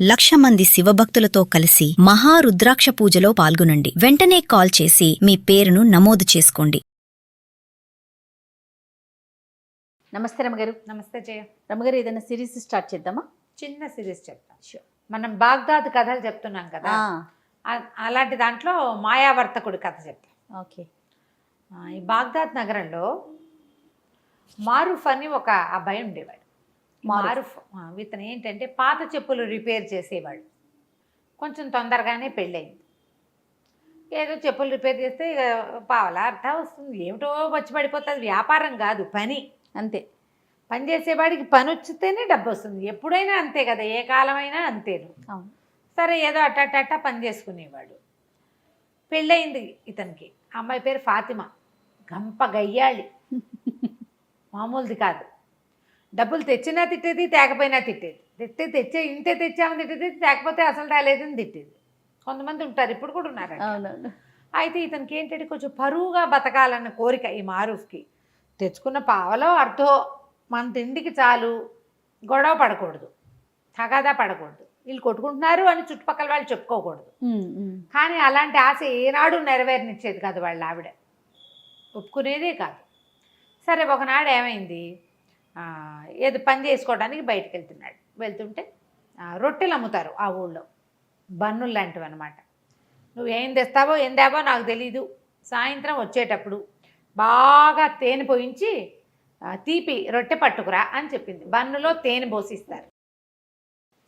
1,00,000 మంది శివభక్తులతో కలిసి మహారుద్రాక్ష పూజలో పాల్గొనండి. వెంటనే కాల్ చేసి మీ పేరును నమోదు చేసుకోండి. నమస్తే రమగారు. నమస్తే జయ. రమగారు, ఏదైనా సిరీస్ స్టార్ట్ చేద్దామా? చిన్న సిరీస్ చెప్తాను. మనం బాగ్దాద్ కథలు చెప్తున్నాం కదా, అలాంటి దాంట్లో మాయావర్తకుడి కథ చెప్తాం. ఓకే. ఈ బాగ్దాద్ నగరంలో మారూఫ్ అని ఒక అబ్బాయి ఉండేవాడు. మారూఫ్ ఇతను ఏంటంటే పాత చెప్పులు రిపేర్ చేసేవాడు. కొంచెం తొందరగానే పెళ్ళయింది. ఏదో చెప్పులు రిపేర్ చేస్తే ఇక పావలా అర్థం వస్తుంది, ఏమిటో వచ్చి పడిపోతుంది. వ్యాపారం కాదు, పని. అంతే. పని చేసేవాడికి పని వచ్చితేనే డబ్బు వస్తుంది. ఎప్పుడైనా అంతే కదా, ఏ కాలమైనా అంతేను. అవును. సరే, ఏదో అట్ట పని చేసుకునేవాడు. పెళ్ళయింది ఇతనికి. అమ్మాయి పేరు ఫాతిమా. గంప గయ్యాళి, మామూలుది కాదు. డబ్బులు తెచ్చినా తిట్టేది, తేకపోయినా తిట్టేది. ఇంతే తెచ్చామని తిట్టేది, తేకపోతే అసలు రాలేదని తిట్టేది. కొంతమంది ఉంటారు, ఇప్పుడు కూడా ఉన్నారు. అవునవును. అయితే ఇతనికి ఏంటంటే కొంచెం పరువుగా బతకాలన్న కోరిక ఈ మారూఫ్కి. తెచ్చుకున్న పావలో అర్థో మన తిండికి చాలు, గొడవ పడకూడదు, తగాదా పడకూడదు, వీళ్ళు కొట్టుకుంటున్నారు అని చుట్టుపక్కల వాళ్ళు చెప్పుకోకూడదు. కానీ అలాంటి ఆశ ఏనాడు నెరవేరనిచ్చేది కాదు వాళ్ళ ఆవిడ, ఒప్పుకునేదే కాదు. సరే, ఒకనాడు ఏమైంది, ఏదో పని చేసుకోవడానికి బయటకు వెళ్తుంటే రొట్టెలు అమ్ముతారు ఆ ఊళ్ళో, బన్నులు లాంటివి అనమాట. నువ్వు ఏం తెస్తావో ఏం తేవో నాకు తెలీదు, సాయంత్రం వచ్చేటప్పుడు బాగా తేనె పోయించి తీపి రొట్టె పట్టుకురా అని చెప్పింది. బన్నులో తేనె పోసిస్తారు.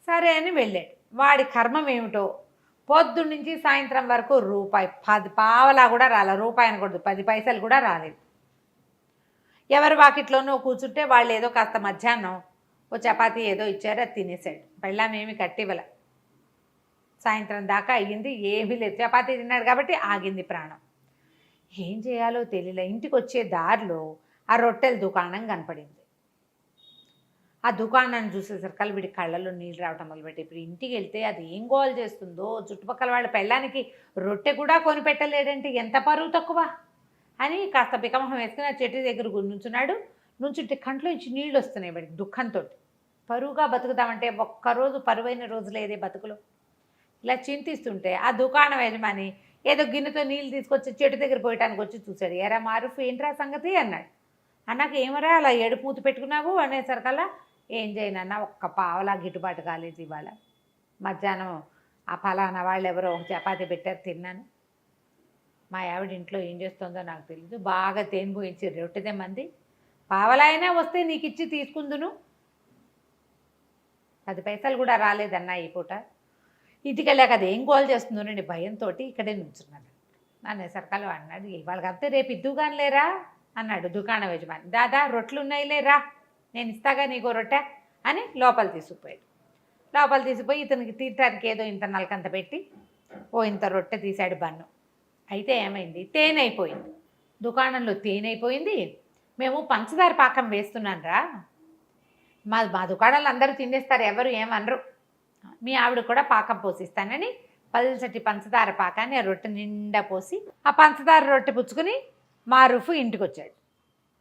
సరే అని వెళ్ళాడు. వాడి కర్మం ఏమిటో, పొద్దున్నుంచి సాయంత్రం వరకు రూపాయి 10 పావలా కూడా రాలేదు, రూపాయి అనకూడదు, 10 పైసలు కూడా రాలేదు. ఎవరి వాకిట్లోనూ కూర్చుంటే వాళ్ళు ఏదో కాస్త మధ్యాహ్నం ఓ చపాతీ ఏదో ఇచ్చారు, అది తినేసాడు. పెళ్ళామేమి కట్టివల. సాయంత్రం దాకా అయ్యింది, ఏమీ లేదు. చపాతీ తిన్నాడు కాబట్టి ఆగింది ప్రాణం. ఏం చేయాలో తెలియలే. ఇంటికి వచ్చే దారిలో ఆ రొట్టెల దుకాణం కనపడింది. ఆ దుకాణాన్ని చూసేసరికి వీడి కళ్ళల్లో నీళ్ళు రావటం మొదలుపెట్టి, ఇప్పుడు ఇంటికి వెళ్తే అది ఏం గోల్ చేస్తుందో, చుట్టుపక్కల వాళ్ళ పెళ్ళానికి రొట్టె కూడా కొనిపెట్టలేడంటే ఎంత పరువు తక్కువ అని కాస్త పికమహం వేసుకుని ఆ చెట్టు దగ్గర నుంచుంటే కంట్లో నుంచి నీళ్ళు వస్తున్నాయి వాడికి దుఃఖంతో. పరువుగా బతుకుతామంటే ఒక్కరోజు పరువైన రోజు లేదే బతుకులో. ఇలా చింతిస్తుంటే ఆ దుకాణం యజమాని ఏదో గిన్నెతో నీళ్ళు తీసుకొచ్చి చెట్టు దగ్గర పోయటానికి వచ్చి చూశాడు. ఎరా మారూఫ్, ఏంట్రా సంగతి అన్నాడు. అన్నాక ఏమరా అలా ఏడుపు మూత పెట్టుకున్నావు అనేసరికల్లా, ఏం చేయనన్నా, ఒక్క పావలా గిట్టుబాటు కాలేదు ఇవాళ. మధ్యాహ్నం ఆ ఫలానా వాళ్ళు ఎవరో ఒక చపాతీ పెట్టారు, తిన్నాను. మా ఆవిడ ఇంట్లో ఏం చేస్తుందో నాకు తెలీదు, బాగా తేనె పోయించి రొట్టెదే మంది, పావలా అయినా వస్తే నీకు ఇచ్చి తీసుకుందును, 10 పైసలు కూడా రాలేదన్నా ఈ పూట. ఇంటికి వెళ్ళాక అది ఏం గోల్ చేస్తుందోనండి భయంతో ఇక్కడే నుంచున్నాను. అనేసరికల్లా అన్నాడు, ఇవాళ కాకపోతే రేపు ఇద్దుగాని లేరా అన్నాడు దుకాణం యజమాని. దాదా రొట్టెలు ఉన్నాయి లేరా, నేను ఇస్తాగా నీకో రొట్టె అని లోపల తీసుకుపోయి ఇతనికి తీయటానికి ఏదో ఇంత నలకంత పెట్టి ఇంత రొట్టె తీశాడు బన్ను. అయితే ఏమైంది, తేనె అయిపోయింది దుకాణంలో. తేనె అయిపోయింది. మేము పంచదార పాకం వేస్తున్నాను రా, మా దుకాణాలు అందరూ తినేస్తారు, ఎవరు ఏమనరు, మీ ఆవిడ కూడా పాకం పోసిస్తానని పల్చటి పంచదార పాకాన్ని ఆ రొట్టె నిండా పోసి ఆ పంచదార రొట్టె పుచ్చుకుని మారూఫ్ ఇంటికి వచ్చాడు.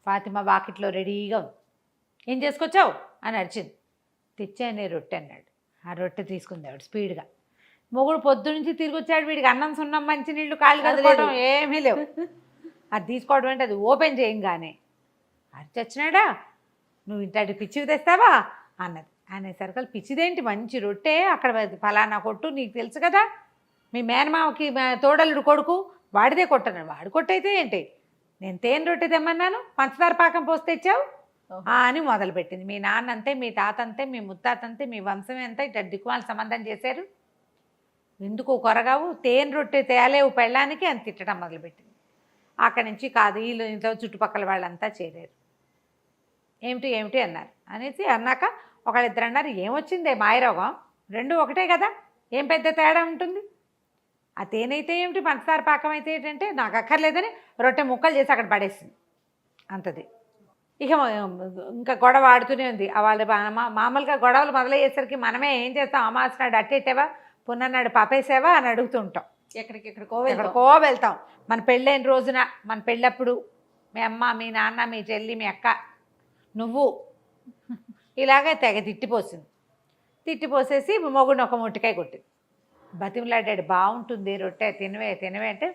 ఫాతిమా వాకిట్లో రెడీగా ఉంది. ఏం చేసుకొచ్చావు అని అడిచింది. తెచ్చానే రొట్టె అన్నాడు. ఆ రొట్టె తీసుకుంది ఆవిడ స్పీడ్గా. మొగుడు పొద్దు నుంచి తిరిగి వచ్చాడు, వీడికి అన్నం సున్నం మంచినీళ్ళు కాళ్ళు కదుకోవడం ఏమీ లేవు. అది తీసుకోవడం అంటే అది ఓపెన్ చేయంగానే చచ్చినాడా, నువ్వు ఇంటి పిచ్చివి తెస్తావా అన్నది. అనేసరికి పిచ్చిదేంటి, మంచి రొట్టె, అక్కడ ఫలానా కొట్టు, నీకు తెలుసు కదా, మీ మేనమామకి తోడలుడు కొడుకు వాడిదే కొట్టన్నాడు. వాడు కొట్టయితే ఏంటి, నేను తేనె రొట్టె తెమ్మన్నాను, పంచదార పాకం పోసి తెచ్చావు అని మొదలుపెట్టింది. మీ నాన్న అంతే, మీ తాత అంతే, మీ ముత్తాత అంతే, మీ వంశమే అంతా ఇట్లా దిక్కుమాల సంబంధం చేశారు, ఎందుకు కొరగావు, తేనె రొట్టె తేలేవు పెళ్ళానికి అని తిట్టడం మొదలుపెట్టింది. అక్కడి నుంచి కాదు, వీళ్ళు ఇంట్లో చుట్టుపక్కల వాళ్ళంతా చేరారు. ఏమిటి అన్నారు. అనేసి అన్నాక ఒకళ్ళిద్దరు అన్నారు, ఏమొచ్చిందే మాయరోగం, రెండు ఒకటే కదా, ఏం పెద్ద తేడా ఉంటుంది, ఆ తేనె అయితే ఏమిటి, పంచదార పాకం అయితే ఏంటంటే నాకు అక్కర్లేదని రొట్టె ముక్కలు చేసి అక్కడ పడేసింది అంతది. ఇక ఇంకా గొడవ ఆడుతూనే ఉంది. వాళ్ళ మామూలుగా గొడవలు మొదలయ్యేసరికి మనమే ఏం చేస్తాం, అమాసనాడు అట్టేటేవా, పున్ననాడు పాపేసావా అని అడుగుతూ ఉంటాం. ఎక్కడికో వెళ్తాం. మన పెళ్ళైన రోజున, మన పెళ్ళప్పుడు మీ అమ్మ, మీ నాన్న, మీ చెల్లి, మీ అక్క, నువ్వు ఇలాగే తెగ తిట్టిపోసింది. తిట్టిపోసేసి మొగుడిని ఒక మొట్టికాయ కొట్టింది. బతిమలాడాడు, బాగుంటుంది రొట్టె తినవే తినవే అంటే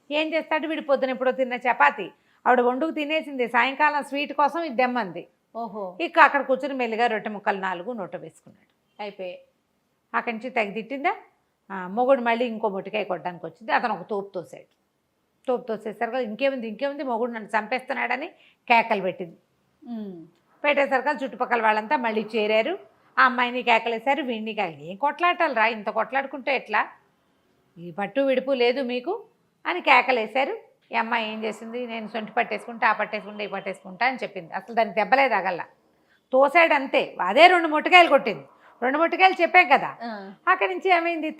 ఏం చేస్తాడు వీడు, పొద్దున ఎప్పుడో తిన్న చపాతి ఆవిడ వండుకు తినేసింది, సాయంకాలం స్వీట్ కోసం ఇది దెమ్మంది. ఓహో. ఇక అక్కడ కూర్చొని మెల్లిగా రొట్టె ముక్కలు 4 నోట వేసుకున్నాడు. అయిపోయి అక్కడి నుంచి తెగ తిట్టిందా. మొగుడు మళ్ళీ ఇంకో మొట్టికాయ కొట్టడానికి వచ్చింది. అతను ఒక తోపు తోసాడు. తోపు తోసేసరికి ఇంకేముంది మొగుడు నన్ను చంపేస్తున్నాడని కేకలు పెట్టింది. పెట్టేసరికి చుట్టుపక్కల వాళ్ళంతా మళ్ళీ చేరారు. ఆ అమ్మాయిని కేకలేశారు, వీడిని ఏం కొట్లాటాలు రా, ఇంత కొట్లాడుకుంటే ఎట్లా, ఈ పట్టు విడుపు లేదు మీకు అని కేకలేశారు. ఈ అమ్మాయి ఏం చేసింది, నేను సొంటి పట్టేసుకుంటా, ఆ పట్టేసుకుంటా, ఈ పట్టేసుకుంటా అని చెప్పింది. అసలు దానికి దెబ్బలే తగల్లా, తోసాడు అంతే. అదే 2 మొట్టికాయలు కొట్టింది. 2 మొట్టికాయలు చెప్పాం కదా. అక్కడి నుంచి ఏమైంది,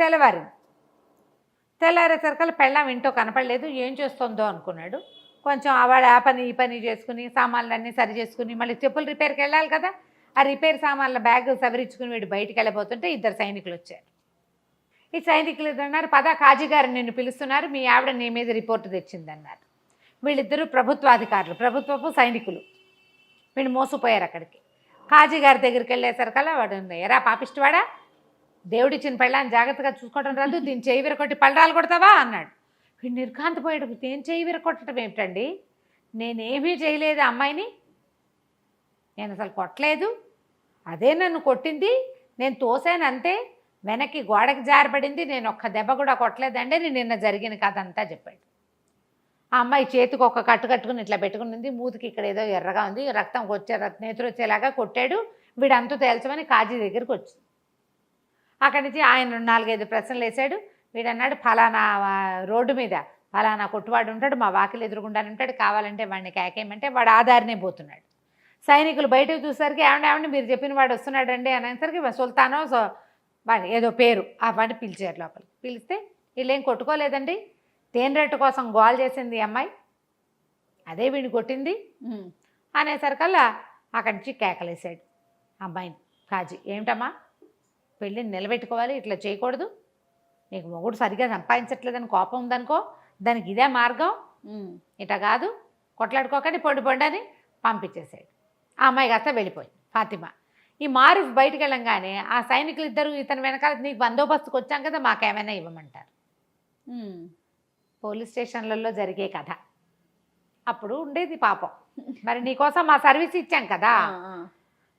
తెల్లారేసరికల్లా పెళ్ళాం ఇంట్లో కనపడలేదు. ఏం చేస్తుందో అనుకున్నాడు. కొంచెం ఆవాడు ఆ పని ఈ పని చేసుకుని సామాన్లన్నీ సరి చేసుకుని మళ్ళీ చెప్పులు రిపేర్కి వెళ్ళాలి కదా. ఆ రిపేర్ సామాన్ల బ్యాగ్ సవరించుకుని వీడు బయటికి వెళ్ళిపోతుంటే 2 సైనికులు వచ్చారు. ఈ సైనికులు అన్నారు, పదా కాజీ గారు నిన్ను పిలుస్తున్నారు, మీ ఆవిడ నీ మీద రిపోర్టు తెచ్చిందన్నారు. వీళ్ళిద్దరూ ప్రభుత్వాధికారులు, ప్రభుత్వపు సైనికులు. వీళ్ళు మోసపోయారు అక్కడికి. కాజీ గారి దగ్గరికి వెళ్ళేసరికల్లా వాడు, ఎరా పాపిష్టివాడా, దేవుడిచ్చిన పెళ్ళాన్ని జాగ్రత్తగా చూసుకోవడం రాదు, దీన్ని చేయి విరకొట్టి పళ్ళరాలు కొడతావా అన్నాడు. వీడు నిర్ఘాంతపోయాడు. నేను చేయి విరకొట్టడం ఏమిటండి, నేనేమీ చేయలేదు అమ్మాయిని, నేను అసలు కొట్టలేదు, అదే నన్ను కొట్టింది, నేను తోసాను అంతే, వెనక్కి గోడకి జారబడింది, నేను ఒక్క దెబ్బ కూడా కొట్టలేదండి అని నిన్న జరిగిన కథ అంతా చెప్పాడు. ఆ అమ్మాయి చేతికి ఒక కట్టు కట్టుకుని ఇట్లా పెట్టుకుని, మూతికి ఇక్కడ ఏదో ఎర్రగా ఉంది, రక్తం నేతురు వచ్చేలాగా కొట్టాడు, వీడు అంతు తేల్చమని కాజీ దగ్గరికి వచ్చింది. అక్కడి నుంచి ఆయన 4-5 ప్రశ్నలు వేశాడు. వీడన్నాడు, ఫలానా రోడ్డు మీద ఫలానా కొట్టువాడు ఉంటాడు, మా వాకిలు ఎదురుగుండానే ఉంటాడు, కావాలంటే వాడిని కేకేయమంటే వాడు ఆధారనే పోతున్నాడు. సైనికులు బయటకు చూసరికి ఏమండి మీరు చెప్పిన వాడు వస్తున్నాడండి అనేసరికి సుల్తానో వాడి ఏదో పేరు ఆ వాడిని పిలిచారు లోపలికి. పిలిస్తే వీళ్ళేం కొట్టుకోలేదండి, తేనెరెట్టు కోసం గోల్ చేసింది ఈ అమ్మాయి, అదే వీడిని కొట్టింది అనేసరికల్లా అక్కడి నుంచి కేకలేసాడు అమ్మాయిని కాజీ. ఏమిటమ్మా, పెళ్ళిని నిలబెట్టుకోవాలి, ఇట్లా చేయకూడదు, నీకు మొగుడు సరిగ్గా సంపాదించట్లేదని కోపం ఉందనుకో, దానికి ఇదే మార్గం, ఇట కాదు, కొట్లాడుకోకండి, పొండి అని పంపించేసాడు. ఆ అమ్మాయి కాస్త వెళ్ళిపోయింది ఫాతిమా. ఈ మారూఫ్ బయటికి వెళ్ళంగానే ఆ సైనికులు ఇద్దరు ఇతని వెనకాల, నీకు బందోబస్తుకు వచ్చాం కదా, మాకేమైనా ఇవ్వమంటారు. పోలీస్ స్టేషన్లలో జరిగే కథ అప్పుడు ఉండేది పాపం. మరి నీకోసం మా సర్వీస్ ఇచ్చాం కదా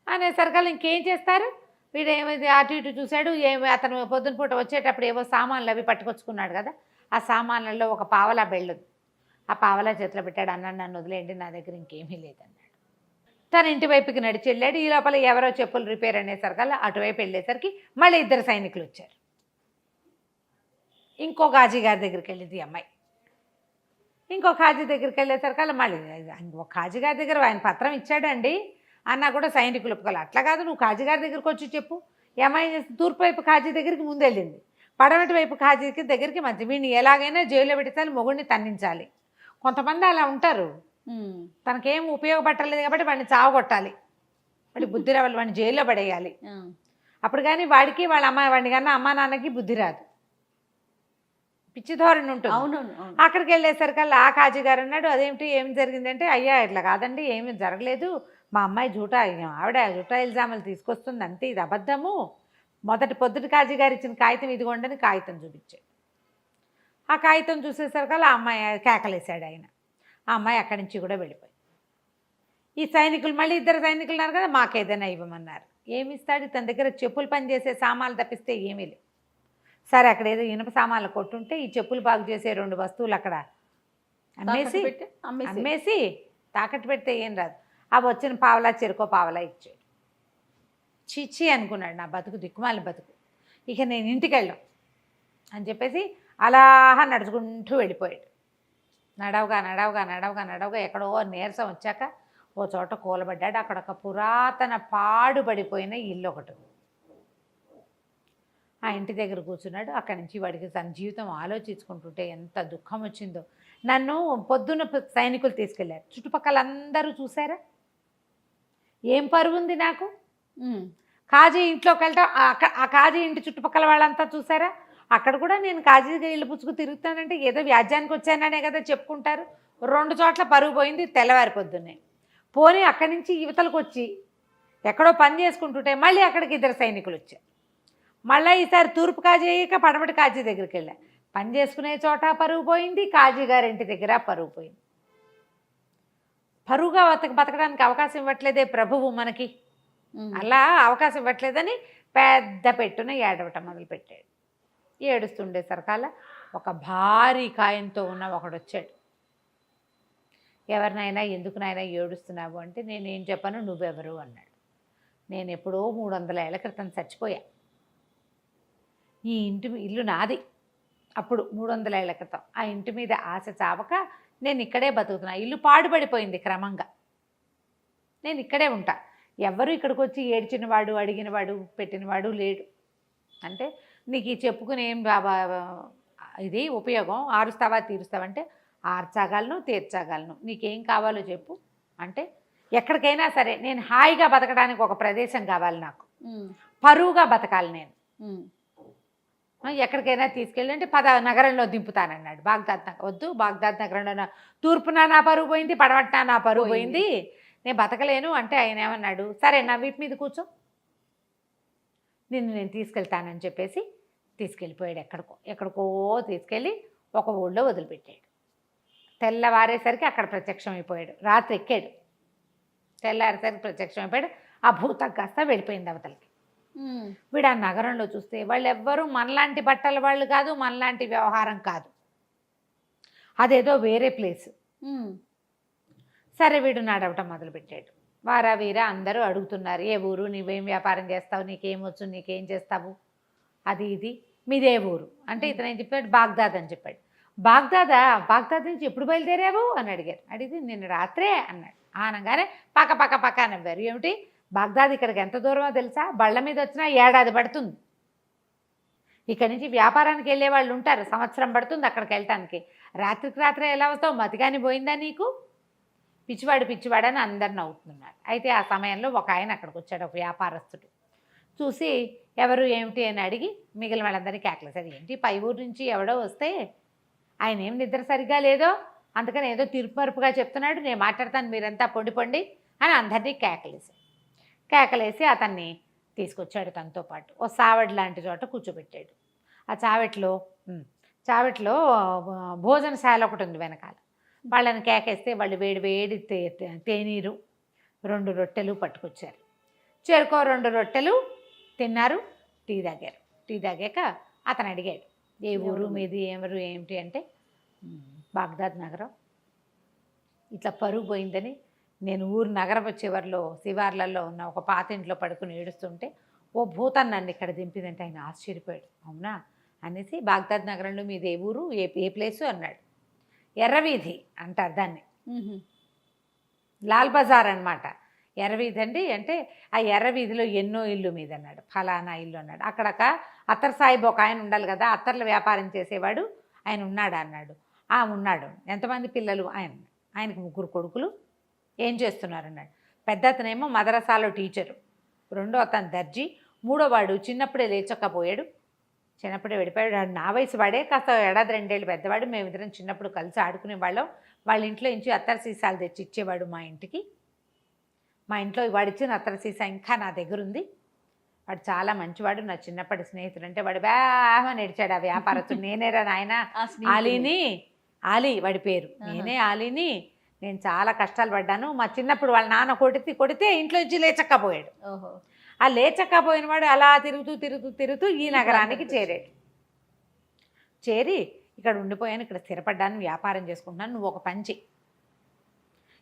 అనేసరికల్లా ఇంకేం చేస్తారు. వీడు ఏమైంది అటు ఇటు చూశాడు. అతను పొద్దున పూట వచ్చేటప్పుడు ఏవో సామాన్లు అవి పట్టుకొచ్చుకున్నాడు కదా, ఆ సామాన్లలో ఒక పావలా బెళ్ళదు. ఆ పావలా చేతిలో పెట్టాడు. అన్నాడు, నన్ను వదిలేయండి, నా దగ్గర ఇంకేమీ లేదన్నాడు. తన ఇంటి వైపుకి నడిచి వెళ్ళాడు. ఈ లోపల ఎవరో చెప్పులు రిపేర్ అనేసరికల్లా అటువైపు వెళ్ళేసరికి మళ్ళీ 2 సైనికులు వచ్చారు. ఇంకో కాజీ గారి దగ్గరికి వెళ్ళింది ఈ అమ్మాయి. ఇంకో కాజీ దగ్గరికి వెళ్ళేసరికల్లా మళ్ళీ ఒక కాజీ గారి దగ్గర ఆయన పత్రం ఇచ్చాడండి అన్నా కూడా సైనికులు ఒప్పుకోవాలి. అట్లా కాదు, నువ్వు కాజీ గారి దగ్గరికి వచ్చి చెప్పు. ఈ అమ్మాయి తూర్పు వైపు కాజీ దగ్గరికి ముందు వెళ్ళింది, పడమటి వైపు కాజీ దగ్గరికి మధ్య. వీడిని ఎలాగైనా జైల్లో పెట్టాలి, మొగుడిని తన్నించాలి. కొంతమంది అలా ఉంటారు, తనకేం ఉపయోగపట్టలేదు కాబట్టి వాడిని చావగొట్టాలి, వాడి బుద్ధి రావాలి, వాడిని జైల్లో పడేయాలి. అప్పుడు కానీ వాడికి వాళ్ళ వాడిని కన్నా అమ్మా నాన్నకి బుద్ధి రాదు, పిచ్చి ధోరణి ఉంటుంది. అవునవును. అక్కడికి వెళ్ళేసరికల్లా ఆ కాజీ గారు అన్నాడు, అదేమిటి ఏం జరిగిందంటే, అయ్యా ఇట్లా కాదండి, ఏమీ జరగలేదు, మా అమ్మాయి ఆవిడ జూటా ఇల్జాములు తీసుకొస్తుంది అంతే, ఇది అబద్ధము. పొద్దుటి కాజీ గారు ఇచ్చిన కాగితం ఇదిగోండని కాగితం చూపించాడు. ఆ కాగితం చూసేసరికల్లా ఆ అమ్మాయి కేకలేశాడు ఆయన. ఆ అమ్మాయి అక్కడి నుంచి కూడా వెళ్ళిపోయి. ఈ సైనికులు మళ్ళీ 2 సైనికులు ఉన్నారు కదా, మాకేదైనా ఇవ్వమన్నారు. ఏమి ఇస్తాడు, తన దగ్గర చెప్పులు పని చేసే సామాన్లు తప్పిస్తే ఏమీ లేవు. సరే, అక్కడ ఏదో ఇనుప సామాన్లు కొట్టుంటే ఈ చెప్పులు బాగు చేసే 2 వస్తువులు అక్కడ అమ్మేసి తాకట్టు పెడితే ఏం రాదు. అవి వచ్చిన పావలా చెరుకో పావలా ఇచ్చాడు. చిచ్చి అనుకున్నాడు, నా బతుకు దిక్కుమాలిన బతుకు, ఇక నేను ఇంటికి వెళ్ళాం అని చెప్పేసి అలా నడుచుకుంటూ వెళ్ళిపోయాడు. నడవగా ఎక్కడో నీరసం వచ్చాక ఓ చోట కూలబడ్డాడు. అక్కడ ఒక పురాతన పాడుబడిపోయిన ఇల్లు ఒకటి. ఆ ఇంటి దగ్గర కూర్చున్నాడు. అక్కడి నుంచి వాడికి తన జీవితం ఆలోచించుకుంటుంటే ఎంత దుఃఖం వచ్చిందో. నన్ను పొద్దున్న సైనికులు తీసుకెళ్లారు, చుట్టుపక్కల అందరూ చూసారా, ఏం పరువు ఉంది నాకు. కాజీ ఇంట్లోకి వెళ్తా, ఆ కాజీ ఇంటి చుట్టుపక్కల వాళ్ళంతా చూసారా, అక్కడ కూడా నేను కాజీగా ఇల్లు పుచ్చుకు తిరుగుతానంటే ఏదో వ్యాజ్యానికి వచ్చాననే కదా చెప్పుకుంటారు. 2 చోట్ల పరుగు పోయింది తెల్లవారి పొద్దున్నే. పోనీ అక్కడి నుంచి యువతలకు వచ్చి ఎక్కడో పని చేసుకుంటుంటే మళ్ళీ అక్కడికి 2 సైనికులు వచ్చారు. మళ్ళీ ఈసారి తూర్పు కాజీ అయ్యాక పడమటి కాజీ దగ్గరికి వెళ్ళా. పని చేసుకునే చోట పరువు పోయింది, కాజీ గారింటి దగ్గర పరువు పోయింది. పరువుగా బతకడానికి అవకాశం ఇవ్వట్లేదే ప్రభువు మనకి, అలా అవకాశం ఇవ్వట్లేదని పెద్ద పెట్టున ఏడవటం మొదలుపెట్టాడు. ఏడుస్తుండే సరకాల ఒక భారీ కాయంతో ఉన్న ఒకడు వచ్చాడు. ఎవరినైనా ఎందుకునైనా ఏడుస్తున్నావు అంటే నేనేం చెప్పను, నువ్వెవరు అన్నాడు. నేను ఎప్పుడో 300 ఏళ్ల క్రితం చచ్చిపోయా. ఈ ఇల్లు నాది. అప్పుడు 300 ఏళ్ల క్రితం ఆ ఇంటి మీద ఆశ చావక నేను ఇక్కడే బతుకుతున్నా. ఇల్లు పాడుపడిపోయింది క్రమంగా. నేను ఇక్కడే ఉంటా. ఎవరు ఇక్కడికి వచ్చి ఏడ్చినవాడు, అడిగినవాడు, పెట్టినవాడు లేడు. అంటే నీకు ఈ చెప్పుకుని ఏం ఇది ఉపయోగం, ఆరుస్తావా తీరుస్తావంటే ఆర్చగలను, తీర్చగలను, నీకేం కావాలో చెప్పు అంటే ఎక్కడికైనా సరే నేను హాయిగా బతకడానికి ఒక ప్రదేశం కావాలి, నాకు పరువుగా బతకాలి, నేను ఎక్కడికైనా తీసుకెళ్ళి అంటే నగరంలో దింపుతానన్నాడు. బాగ్దాద్ నగరం వద్దు, బాగ్దాద్ నగరంలో తూర్పున నా పరువు పోయింది, పడమట్న నా పరువు పోయింది, నేను బతకలేను అంటే ఆయన ఏమన్నాడు, సరే నా వీపు మీద కూర్చో, నేను తీసుకెళ్తానని చెప్పేసి తీసుకెళ్ళిపోయాడు. ఎక్కడికో తీసుకెళ్ళి ఒక ఊళ్ళో వదిలిపెట్టాడు. తెల్లవారేసరికి అక్కడ ప్రత్యక్షం అయిపోయాడు. రాత్రి ఎక్కాడు, తెల్లారేసరికి ప్రత్యక్షం అయిపోయాడు. ఆ భూతం కాస్త వెళ్ళిపోయింది అవతలకి. వీడు ఆ నగరంలో చూస్తే వాళ్ళు ఎవ్వరూ మనలాంటి బట్టల వాళ్ళు కాదు, మనలాంటి వ్యవహారం కాదు, అదేదో వేరే ప్లేస్. సరే వీడు నడవటం మొదలుపెట్టాడు. వారా వీరా అందరూ అడుగుతున్నారు, ఏ ఊరు, నువ్వేం వ్యాపారం చేస్తావు, నీకేమొచ్చు, నీకేం చేస్తావు, అది ఇది, మీదే ఊరు అంటే ఇతను ఏం చెప్పాడు, బాగ్దాద్ అని చెప్పాడు. బాగ్దాద్ నుంచి ఎప్పుడు బయలుదేరావు అని అడిగారు. అడిగితే నిన్న రాత్రే అన్నాడు. అనగానే పక్క నవ్వారు. ఏమిటి బాగ్దాద్ ఇక్కడికి ఎంత దూరమో తెలుసా, బళ్ళ మీద వచ్చినా 1 ఏడాది పడుతుంది. ఇక్కడి నుంచి వ్యాపారానికి వెళ్ళే వాళ్ళు ఉంటారు, సంవత్సరం పడుతుంది అక్కడికి వెళ్ళటానికి. రాత్రికి రాత్రే ఎలా వస్తావు, మతిగాని పోయిందా నీకు, పిచ్చివాడని అందరు నవ్వుతున్నారు. అయితే ఆ సమయంలో ఒక ఆయన అక్కడికి వచ్చాడు, ఒక వ్యాపారస్తుడు. చూసి ఎవరు ఏమిటి అని అడిగి మిగిలిన వాళ్ళందరినీ కేకలేసారు. ఏంటి పై ఊరు నుంచి ఎవడో వస్తే ఆయన ఏం నిద్ర సరిగ్గా లేదో, అందుకని ఏదో తిరుపరుపుగా చెప్తున్నాడు, నేను మాట్లాడతాను, మీరంతా పొండి అని అందరినీ కేకలేసి అతన్ని తీసుకొచ్చాడు. తనతో పాటు ఓ సావడి లాంటి చోట కూర్చోబెట్టాడు. ఆ చావట్లో భోజనశాల ఒకటి ఉంది వెనకాల. వాళ్ళని కేకేస్తే వాళ్ళు వేడి తేనీరు 2 రొట్టెలు పట్టుకొచ్చారు. చేరుకో 2 రొట్టెలు తిన్నారు, టీ తాగారు. టీ తాగాక అతను అడిగాడు, ఏ ఊరు మీది, ఎవరు ఏమిటి అంటే బాగ్దాద్ నగరం, ఇట్లా పరుగు పోయిందని నేను ఊరు నగరం చివర్లో శివార్లలో ఉన్న ఒక పాత ఇంట్లో పడుకుని ఏడుస్తుంటే ఓ భూతం నన్ను ఇక్కడ దింపిందంటే ఆయన ఆశ్చర్యపోయాడు. అవునా అనేసి బాగ్దాద్ నగరంలో మీది ఏ ఊరు, ఏ ప్లేసు అన్నాడు. ఎర్రవీధి అంటారు దాన్ని, లాల్ బజార్ అనమాట. ఎర్రవీధి అండి అంటే ఆ ఎర్రవీధిలో ఎన్నో ఇల్లు మీద అన్నాడు, ఫలానా ఇల్లు అన్నాడు. అక్కడ అత్తర్ సాహిబ్ ఒక ఆయన ఉండాలి కదా, అత్తర్ల వ్యాపారం చేసేవాడు ఆయన ఉన్నాడా అన్నాడు. ఉన్నాడు. ఎంతమంది పిల్లలు, ఆయనకు 3 కొడుకులు, ఏం చేస్తున్నారు అన్నాడు. పెద్ద అతనేమో మదరసాలో టీచరు, 2వ అతను దర్జీ, 3వ వాడు చిన్నప్పుడే లేచకపోయాడు, చిన్నప్పుడే వెళ్ళిపోయాడు. నా వయసు వాడే, కాస్త 1 ఏడాది 2 ఏళ్ళు పెద్దవాడు. మేమిద్దరం చిన్నప్పుడు కలిసి ఆడుకునేవాళ్ళం. వాళ్ళ ఇంట్లో నుంచి అత్తర సీసాలు తెచ్చి ఇచ్చేవాడు మా ఇంటికి. మా ఇంట్లో వాడిచ్చిన అత్తర సీసా ఇంకా నా దగ్గర ఉంది. వాడు చాలా మంచివాడు, నా చిన్నప్పటి స్నేహితుడు. అంటే వాడు బాగా నడిచాడు ఆ వ్యాపారస్తుడు. నేనేరా నాయన ఆలీ వాడి పేరు, నేనే ఆలీని. నేను చాలా కష్టాలు పడ్డాను. మా చిన్నప్పుడు వాళ్ళ నాన్న కొడితే ఇంట్లో నుంచి లేచక్కపోయాడు. ఆ లేచక్కపోయిన వాడు అలా తిరుగుతూ ఈ నగరానికి చేరి ఇక్కడ ఉండిపోయాను, ఇక్కడ స్థిరపడ్డాను, వ్యాపారం చేసుకుంటున్నాను, నువ్వు ఒక పంచి.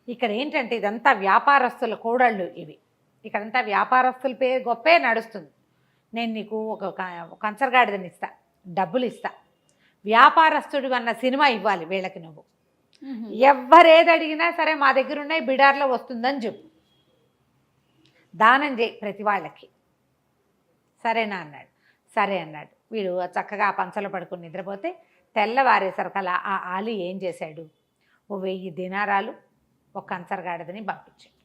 ఇక్కడ ఏంటంటే ఇదంతా వ్యాపారస్తుల కోడళ్ళు ఇవి, ఇక్కడంతా వ్యాపారస్తుల పేరు గొప్పే నడుస్తుంది. నేను నీకు ఒక కంచరగాడిదని ఇస్తా, డబ్బులు ఇస్తా, వ్యాపారస్తుడు అన్న సినిమా ఇవ్వాలి వీళ్ళకి. నువ్వు ఎవరేది అడిగినా సరే మా దగ్గర ఉన్నాయి, బిడార్లో వస్తుందని చెప్పు, దానం చేయి ప్రతి వాళ్ళకి, సరేనా అన్నాడు. సరే అన్నాడు. వీడు చక్కగా ఆ పంచలో పడుకుని నిద్రపోతే తెల్లవారేసరికల్లా ఆ ఆలీ ఏం చేశాడు, ఓ 1000 దినారాలు ఒక కంచరగాడిదని పంపించాడు.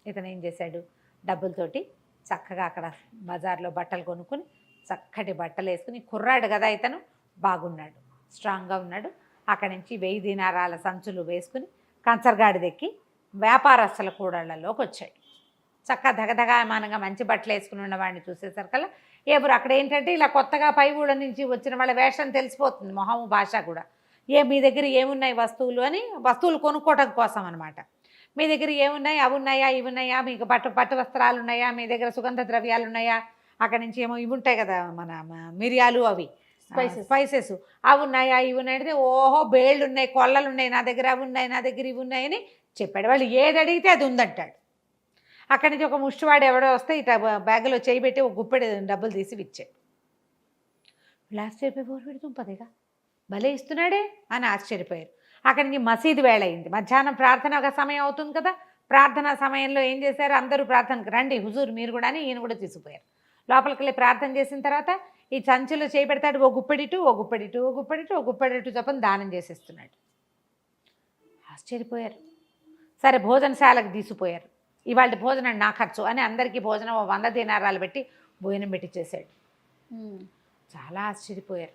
ఇతను ఏం చేశాడు, డబ్బులతోటి చక్కగా అక్కడ బజార్లో బట్టలు కొనుక్కుని చక్కటి బట్టలు వేసుకుని, కుర్రాడు కదా ఇతను, బాగున్నాడు, స్ట్రాంగ్గా ఉన్నాడు. అక్కడి నుంచి 1000 దినారాల సంచులు వేసుకుని కంచరగాడి దెక్కి వ్యాపారస్తుల కూడళ్లలోకి వచ్చాడు. చక్కగా దగదగామానంగా మంచి బట్టలు వేసుకుని ఉన్నవాడిని చూసేసరికల్లా ఎవరు అక్కడ ఏంటంటే ఇలా కొత్తగా పై ఊళ్ళ నుంచి వచ్చిన వాళ్ళ వేషం తెలిసిపోతుంది, మొహము భాష కూడా. మీ దగ్గర ఏమున్నాయి వస్తువులు అని, వస్తువులు కొనుక్కోవడం కోసం అనమాట. మీ దగ్గర ఏమున్నాయి, అవి ఉన్నాయా, ఇవి ఉన్నాయా, మీకు పట్టు వస్త్రాలు ఉన్నాయా, మీ దగ్గర సుగంధ ద్రవ్యాలు ఉన్నాయా, అక్కడి నుంచి ఏమో ఇవి ఉంటాయి కదా మన మిరియాలు, అవి స్పైసెస్ అవి ఉన్నాయా, ఇవి ఉన్నాయి అంటే ఓహో బేళ్ళు ఉన్నాయి, కొల్లలు ఉన్నాయి, నా దగ్గర అవి ఉన్నాయి, నా దగ్గర ఇవి ఉన్నాయని చెప్పాడు. వాళ్ళు ఏది అడిగితే అది ఉందంటాడు. అక్కడి నుంచి ఒక ముష్టివాడు ఎవడో వస్తే ఇట్లా బ్యాగులో చేయి పెట్టి ఒక గుప్పెడు డబ్బులు తీసి ఇచ్చాడు. వీళ్ళు ఆశ్చర్యపోయి పెడుతుంపదేగా భలే ఇస్తున్నాడే అని ఆశ్చర్యపోయారు. అక్కడి నుంచి మసీదు వేళ అయింది, మధ్యాహ్నం ప్రార్థన ఒక సమయం అవుతుంది కదా. ప్రార్థనా సమయంలో ఏం చేశారు, అందరూ ప్రార్థనకు రండి హుజూర్ మీరు కూడా అని ఈయన కూడా తీసుకుపోయారు. లోపలికి వెళ్ళి ప్రార్థన చేసిన తర్వాత ఈ సంచిలో చేయి పెడతాడు, ఓ గుప్పెడిటు ఓ గుప్పెడిటు ఓ గుప్పెడిటు ఓ గుప్పెడిటు చొప్పున దానం చేసేస్తున్నాడు. ఆశ్చర్యపోయారు. సరే భోజనశాలకు తీసుకుపోయారు. ఇవాళ భోజనం నా ఖర్చు అని అందరికీ భోజనం 100 దీనారాలు పెట్టి భోజనం పెట్టి చేశాడు. చాలా ఆశ్చర్యపోయారు.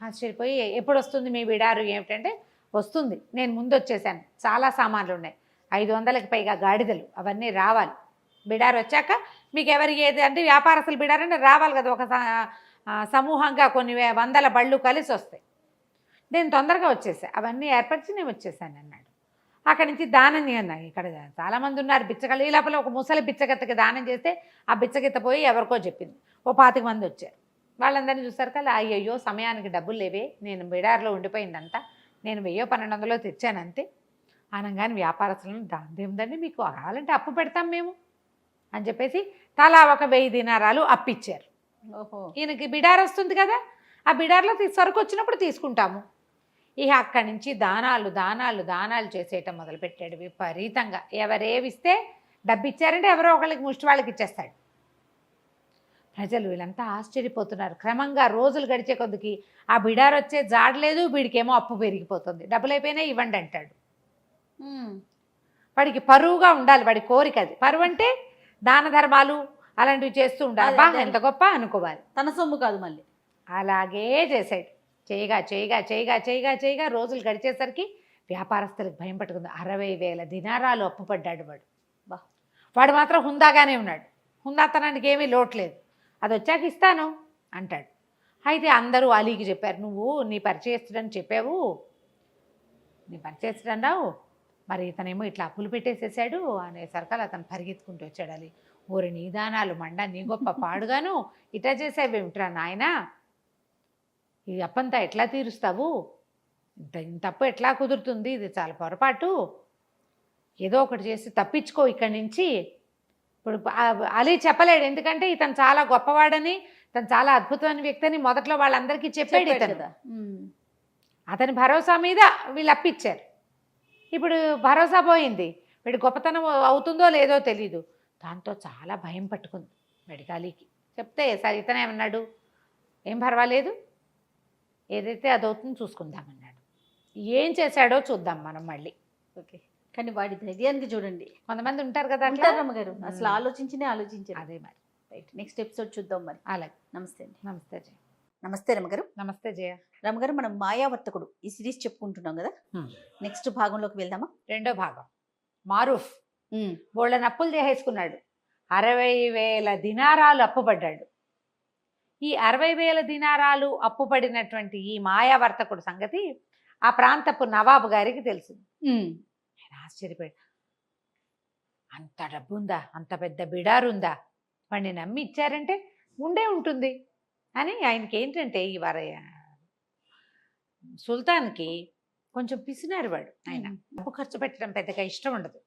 ఆశ్చర్యపోయి ఎప్పుడు వస్తుంది మీ బిడారు ఏమిటంటే, వస్తుంది, నేను ముందు వచ్చేసాను, చాలా సామాన్లు ఉన్నాయి, 500కి పైగా గాడిదలు, అవన్నీ రావాలి. బిడారు వచ్చాక మీకు ఎవరికి ఏది అంటే వ్యాపారస్తులు బిడారంటే రావాలి కదా, ఒక సమూహంగా కొన్ని వందల బళ్ళు కలిసి వస్తాయి. నేను తొందరగా వచ్చేసాను, అవన్నీ ఏర్పరిచి నేను వచ్చేసాను అన్నాడు. అక్కడి నుంచి దానం అన్నాడు. ఇక్కడ చాలామంది ఉన్నారు బిచ్చగలు. ఈ లోపల ఒక ముసలి బిచ్చగత్తకి దానం చేస్తే ఆ బిచ్చగెత్త పోయి ఎవరికో చెప్పింది. ఓ 25 మంది వచ్చారు. వాళ్ళందరినీ చూసారు కదా, అయ్యయ్యో సమయానికి డబ్బులు లేవే, నేను బిడార్లో ఉండిపోయిందంతా, నేను 1000-1200 తెచ్చానంతే అనగానే వ్యాపారస్తులను దాందేముందండి, మీకు కావాలంటే అప్పు పెడతాం మేము అని చెప్పేసి తలా ఒక 1000 దీనారాలు అప్పిచ్చారు. ఓహో, ఈయనకి బిడార్ వస్తుంది కదా, ఆ బిడార్లో సరుకు వచ్చినప్పుడు తీసుకుంటాము. ఇక అక్కడి నుంచి దానాలు దానాలు దానాలు చేసేయటం మొదలుపెట్టాడు విపరీతంగా. ఎవరేవిస్తే డబ్బు ఇచ్చారంటే ఎవరో ఒకళ్ళకి ముష్టి వాళ్ళకి ఇచ్చేస్తాడు. ప్రజలు వీళ్ళంతా ఆశ్చర్యపోతున్నారు. క్రమంగా రోజులు గడిచే కొద్దికి ఆ బిడార్ వచ్చే జాడలేదు, వీడికేమో అప్పు పెరిగిపోతుంది. డబ్బులు అయిపోయినా ఇవ్వండి అంటాడు. వాడికి పరువుగా ఉండాలి, వాడి కోరిక అది. పరువు అంటే దాన ధర్మాలు అలాంటివి చేస్తూ ఉండాలి, బాగా ఎంత గొప్ప అనుకోవాలి, తన సొమ్ము కాదు మళ్ళీ. అలాగే చేశాడు. చేయగా చేయగా చేయగా చేయగా చేయగా రోజులు గడిచేసరికి వ్యాపారస్తులకు భయం పట్టుకుంది. 60,000 దినారాలు అప్పు పడ్డాడు వాడు. వాడు మాత్రం హుందాగానే ఉన్నాడు, హుందాతనానికి ఏమీ లోట్లేదు. అది వచ్చాక ఇస్తాను అంటాడు. అయితే అందరూ అలీకి చెప్పారు, నువ్వు నీ పరిచయస్తుడని చెప్పావు, నీ పరిచయస్తుడన్నావు, మరి ఇతనేమో ఇట్లా అప్పులు పెట్టేసేసాడు అనేసరికల్ అతను పరిగెత్తుకుంటూ వచ్చాడు. అలీ, ఊరి నీ దానాలు మండ, నీ గొప్ప పాడుగాను ఇట్లా చేసావేమిట్రా నాయనా, ఈ అప్పంతా ఎట్లా తీరుస్తావు, ఇంత అప్పు ఎట్లా కుదురుతుంది, ఇది చాలా పొరపాటు, ఏదో ఒకటి చేసి తప్పించుకో ఇక్కడి నుంచి. ఇప్పుడు అలీ చెప్పలేడు, ఎందుకంటే ఇతను చాలా గొప్పవాడని, తను చాలా అద్భుతమైన వ్యక్తి అని మొదట్లో వాళ్ళందరికీ చెప్పాడు ఇతను. అతని భరోసా మీద వీళ్ళు అప్పిచ్చారు. ఇప్పుడు భరోసా పోయింది, వీడి గొప్పతనం అవుతుందో లేదో తెలీదు. దాంతో చాలా భయం పట్టుకుంది వీడికి. అలీకి చెప్తే సరే ఇతనేమన్నాడు, ఏం పర్వాలేదు, ఏదైతే అదవుతుందో చూసుకుందామన్నాడు. ఏం చేశాడో చూద్దాం మనం మళ్ళీ. ఓకే, కానీ వాడి ధైర్యానికి చూడండి. కొంతమంది ఉంటారు కదా రమ్మగారు, అసలు ఆలోచించారు. అదే మరి. రైట్, నెక్స్ట్ ఎపిసోడ్ చూద్దాం మరి. అలాగే, నమస్తే అండి. నమస్తే జయ. నమస్తే రమ్మగారు. నమస్తే జయ. రమ్మగారు, మనం మాయావర్తకుడు ఈ సిరీస్ చెప్పుకుంటున్నాం కదా, నెక్స్ట్ భాగంలోకి వెళ్దామా? 2వ భాగం. మారూఫ్ బోళ్ళని అప్పులు చేసేసుకున్నాడు, 60,000 దినారాలు అప్పుపడ్డాడు. ఈ 60,000 దినారాలు అప్పుపడినటువంటి ఈ మాయావర్తకుడు సంగతి ఆ ప్రాంతపు నవాబు గారికి తెలిసింది. ఆయన ఆశ్చర్యపోయాడు, అంత డబ్బు ఉందా, అంత పెద్ద బిడారుందా, వాడిని నమ్మి ఇచ్చారంటే ఉండే ఉంటుంది అని. ఆయనకి ఏంటంటే ఈ సుల్తాన్కి కొంచెం పిసినారు వాడు. ఆయన డబ్బు ఖర్చు పెట్టడం పెద్దగా ఇష్టం ఉండదు.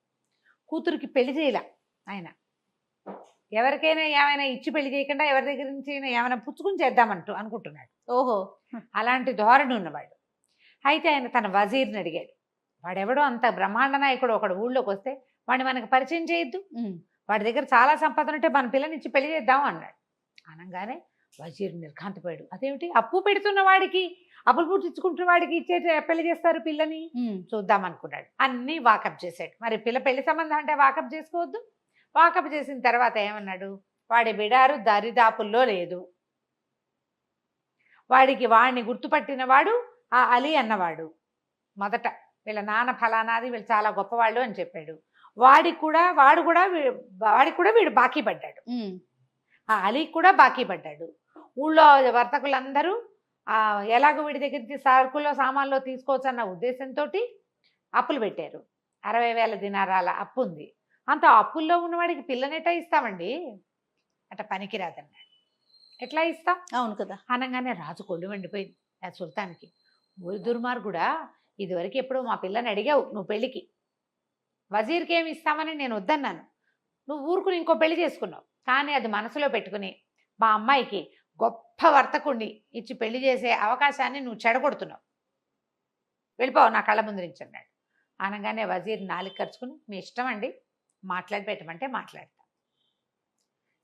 కూతురికి పెళ్లి చేయలే ఆయన, ఎవరికైనా ఏమైనా ఇచ్చి పెళ్లి చేయకుండా ఎవరి దగ్గర నుంచి ఏమైనా పుచ్చుకుని చేద్దామంటూ అనుకుంటున్నాడు. ఓహో, అలాంటి ధోరణి ఉన్నవాడు. అయితే ఆయన తన వజీర్ని అడిగాడు, వాడెవడో అంత బ్రహ్మాండ నాయకుడు ఒకడు ఊళ్ళోకి వస్తే వాడిని మనకు పరిచయం చేయొద్దు, వాడి దగ్గర చాలా సంపద ఉంటే మన పిల్లని ఇచ్చి పెళ్లి చేద్దాం అన్నాడు. అనగానే వజీర్ నిర్ఘాంతపోయాడు. అదేమిటి, అప్పు పెడుతున్న వాడికి, అప్పులు పుట్టించుకుంటున్న వాడికి ఇచ్చే పెళ్లి చేస్తారు పిల్లని, చూద్దాం అనుకున్నాడు. అన్నీ వాకప్ చేశాడు. మరి పిల్ల పెళ్లి సంబంధం అంటే వాకప్ చేసుకోవద్దు. వాకప్ చేసిన తర్వాత ఏమన్నాడు, వాడి బిడారు దరిదాపుల్లో లేదు, వాడిని గుర్తుపట్టిన వాడు ఆ అలీ అన్నవాడు. మొదట వీళ్ళ నాన్న ఫలానాది, వీళ్ళు చాలా గొప్పవాళ్ళు అని చెప్పాడు. వాడికి కూడా వీడు బాకీ పడ్డాడు. ఆ అలీకి కూడా బాకీ పడ్డాడు. ఊళ్ళో వర్తకులందరూ ఎలాగో వీడి దగ్గర నుంచి సరుకుల్లో సామాన్లో తీసుకోవచ్చు అన్న ఉద్దేశంతో అప్పులు పెట్టారు. 60,000 దినారాల అప్పు ఉంది. అంత అప్పుల్లో ఉన్నవాడికి పిల్లనెట్టా ఇస్తామండి? అట్ట పనికిరాదన్నాడు. ఎట్లా ఇస్తాం? అవును కదా. అనగానే రాజు కొళ్ళు వండిపోయింది ఆ సుల్తాన్కి. ఊరి దుర్మార్గుడా, ఇదివరకు ఎప్పుడో మా పిల్లని అడిగావు నువ్వు పెళ్ళికి, వజీర్కి ఏమి ఇస్తామని నేను వద్దన్నాను, నువ్వు ఊరుకుని ఇంకో పెళ్లి చేసుకున్నావు. కానీ అది మనసులో పెట్టుకుని మా అమ్మాయికి గొప్ప వర్తకుణ్ణి ఇచ్చి పెళ్లి చేసే అవకాశాన్ని నువ్వు చెడగొడుతున్నావు, వెళ్ళిపోవు నా కళ్ళ ముందు నుంచి అన్నాడు. అనగానే వజీర్ నాలుగు ఖర్చుకుని మీ ఇష్టం అండి, మాట్లాడి పెట్టమంటే మాట్లాడతా.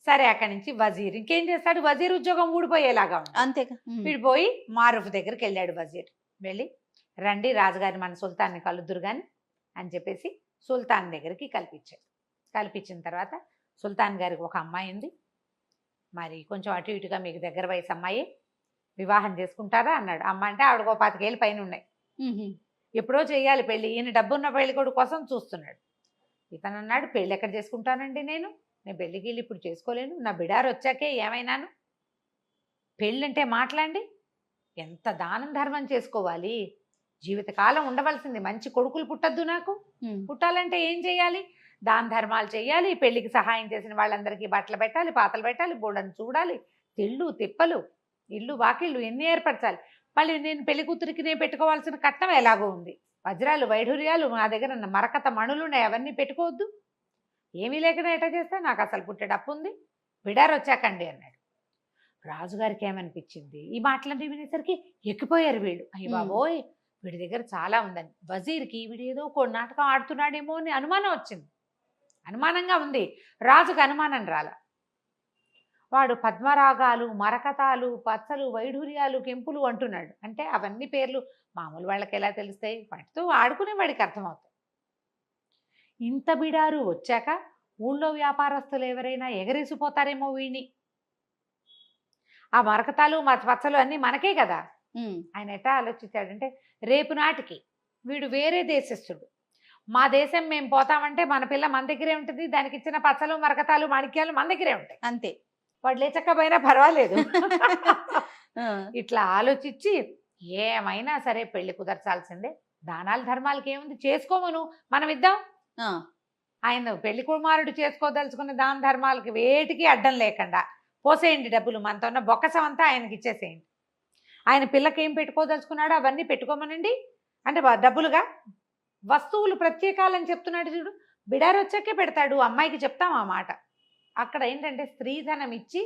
సరే అక్కడి నుంచి వజీర్ ఇంకేం చేస్తాడు, వజీర్ ఉద్యోగం ఊడిపోయేలాగా ఉంది. అంతేగా. వీడిపోయి మారూఫ్ దగ్గరికి వెళ్ళాడు. వజీర్ వెళ్ళి రండి రాజుగారి మన సుల్తాన్ని కలుద్దురు కానీ అని చెప్పేసి సుల్తాన్ దగ్గరికి కల్పించాడు. కల్పించిన తర్వాత సుల్తాన్ గారికి ఒక అమ్మాయి ఉంది, మరి కొంచెం అటు ఇటుగా మీకు దగ్గర వయసు అమ్మాయి, వివాహం చేసుకుంటారా అన్నాడు. అమ్మ అంటే ఆవిడకో 25 ఏళ్ళు పైన ఉన్నాయి, ఎప్పుడో చేయాలి పెళ్ళి, ఈయన డబ్బున్న పెళ్లి కొడుకు కోసం చూస్తున్నాడు. ఇతను అన్నాడు పెళ్ళి ఎక్కడ చేసుకుంటానండి, నేను పెళ్ళికి వెళ్ళి ఇప్పుడు చేసుకోలేను, నా బిడారు వచ్చాకే ఏమైనాను, పెళ్ళంటే మాట్లాడండి, ఎంత దానం ధర్మం చేసుకోవాలి, జీవితకాలం ఉండవలసింది, మంచి కొడుకులు పుట్టద్దు నాకు, పుట్టాలంటే ఏం చేయాలి, దాన ధర్మాలు చేయాలి, పెళ్లికి సహాయం చేసిన వాళ్ళందరికీ బట్టలు పెట్టాలి, పాతలు పెట్టాలి, బోడను చూడాలి, తిళ్ళు తిప్పలు, ఇల్లు వాకిళ్ళు ఎన్ని ఏర్పరచాలి, మళ్ళీ నేను పెళ్లి కూతురికి నేను పెట్టుకోవాల్సిన కట్నం ఎలాగో ఉంది, వజ్రాలు వైఢూర్యాలు నా దగ్గర మరకత మణులు ఉన్నాయి, అవన్నీ పెట్టుకోవద్దు, ఏమీ లేకుండా ఎట్లా చేస్తే నాకు అసలు పుట్టేటప్పు ఉంది, బిడారు వచ్చాకండి అన్నాడు. రాజుగారికి ఏమనిపించింది, ఈ మాటలన్నీ వినేసరికి ఎక్కిపోయారు వీళ్ళు, అయ్య బాబోయ్ వీడి దగ్గర చాలా ఉందని. వజీర్కి వీడు ఏదో ఒక నాటకం ఆడుతున్నాడేమో అని అనుమానం వచ్చింది, అనుమానంగా ఉంది. రాజుకు అనుమానం రాల. వాడు పద్మరాగాలు, మరకతాలు, పచ్చలు, వైఢూర్యాలు, కెంపులు అంటున్నాడు. అంటే అవన్నీ పేర్లు మామూలు వాళ్ళకి ఎలా తెలుస్తాయి, వాటితో ఆడుకునే వాడికి అర్థమవుతాయి. ఇంత బిడారు వచ్చాక ఊళ్ళో వ్యాపారస్తులు ఎవరైనా ఎగరేసిపోతారేమో వీడిని, ఆ మరకతాలు పచ్చలు అన్నీ మనకే కదా. ఆయన ఎట్లా ఆలోచించాడంటే రేపు నాటికి వీడు వేరే దేశస్థుడు, మా దేశం మేము పోతామంటే మన పిల్ల మన దగ్గరే ఉంటుంది, దానికి ఇచ్చిన పచ్చలు మరకతాలు మాణిక్యాలు మన దగ్గరే ఉంటాయి, అంతే, వాడు లేచకపోయినా పర్వాలేదు. ఇట్లా ఆలోచించి ఏమైనా సరే పెళ్లి కుదర్చాల్సిందే, దానాలు ధర్మాలకి ఏముంది, చేసుకోమను మనం ఇద్దాం, ఆయన పెళ్లి కుమారుడు చేసుకోదలుచుకున్న దాన ధర్మాలకి వేటికి అడ్డం లేకుండా పోసేయండి, డబ్బులు మనతో ఉన్న బొక్కసం అంతా ఆయనకి ఇచ్చేసేయండి, ఆయన పిల్లకి ఏం పెట్టుకోదలుచుకున్నాడో అవన్నీ పెట్టుకోమనండి, అంటే డబ్బులుగా వస్తువులు ప్రత్యేకాలని చెప్తున్నాడు చూడు, బిడారు వచ్చాకే పెడతాడు, అమ్మాయికి చెప్తాం ఆ మాట. అక్కడ ఏంటంటే స్త్రీధనం ఇచ్చి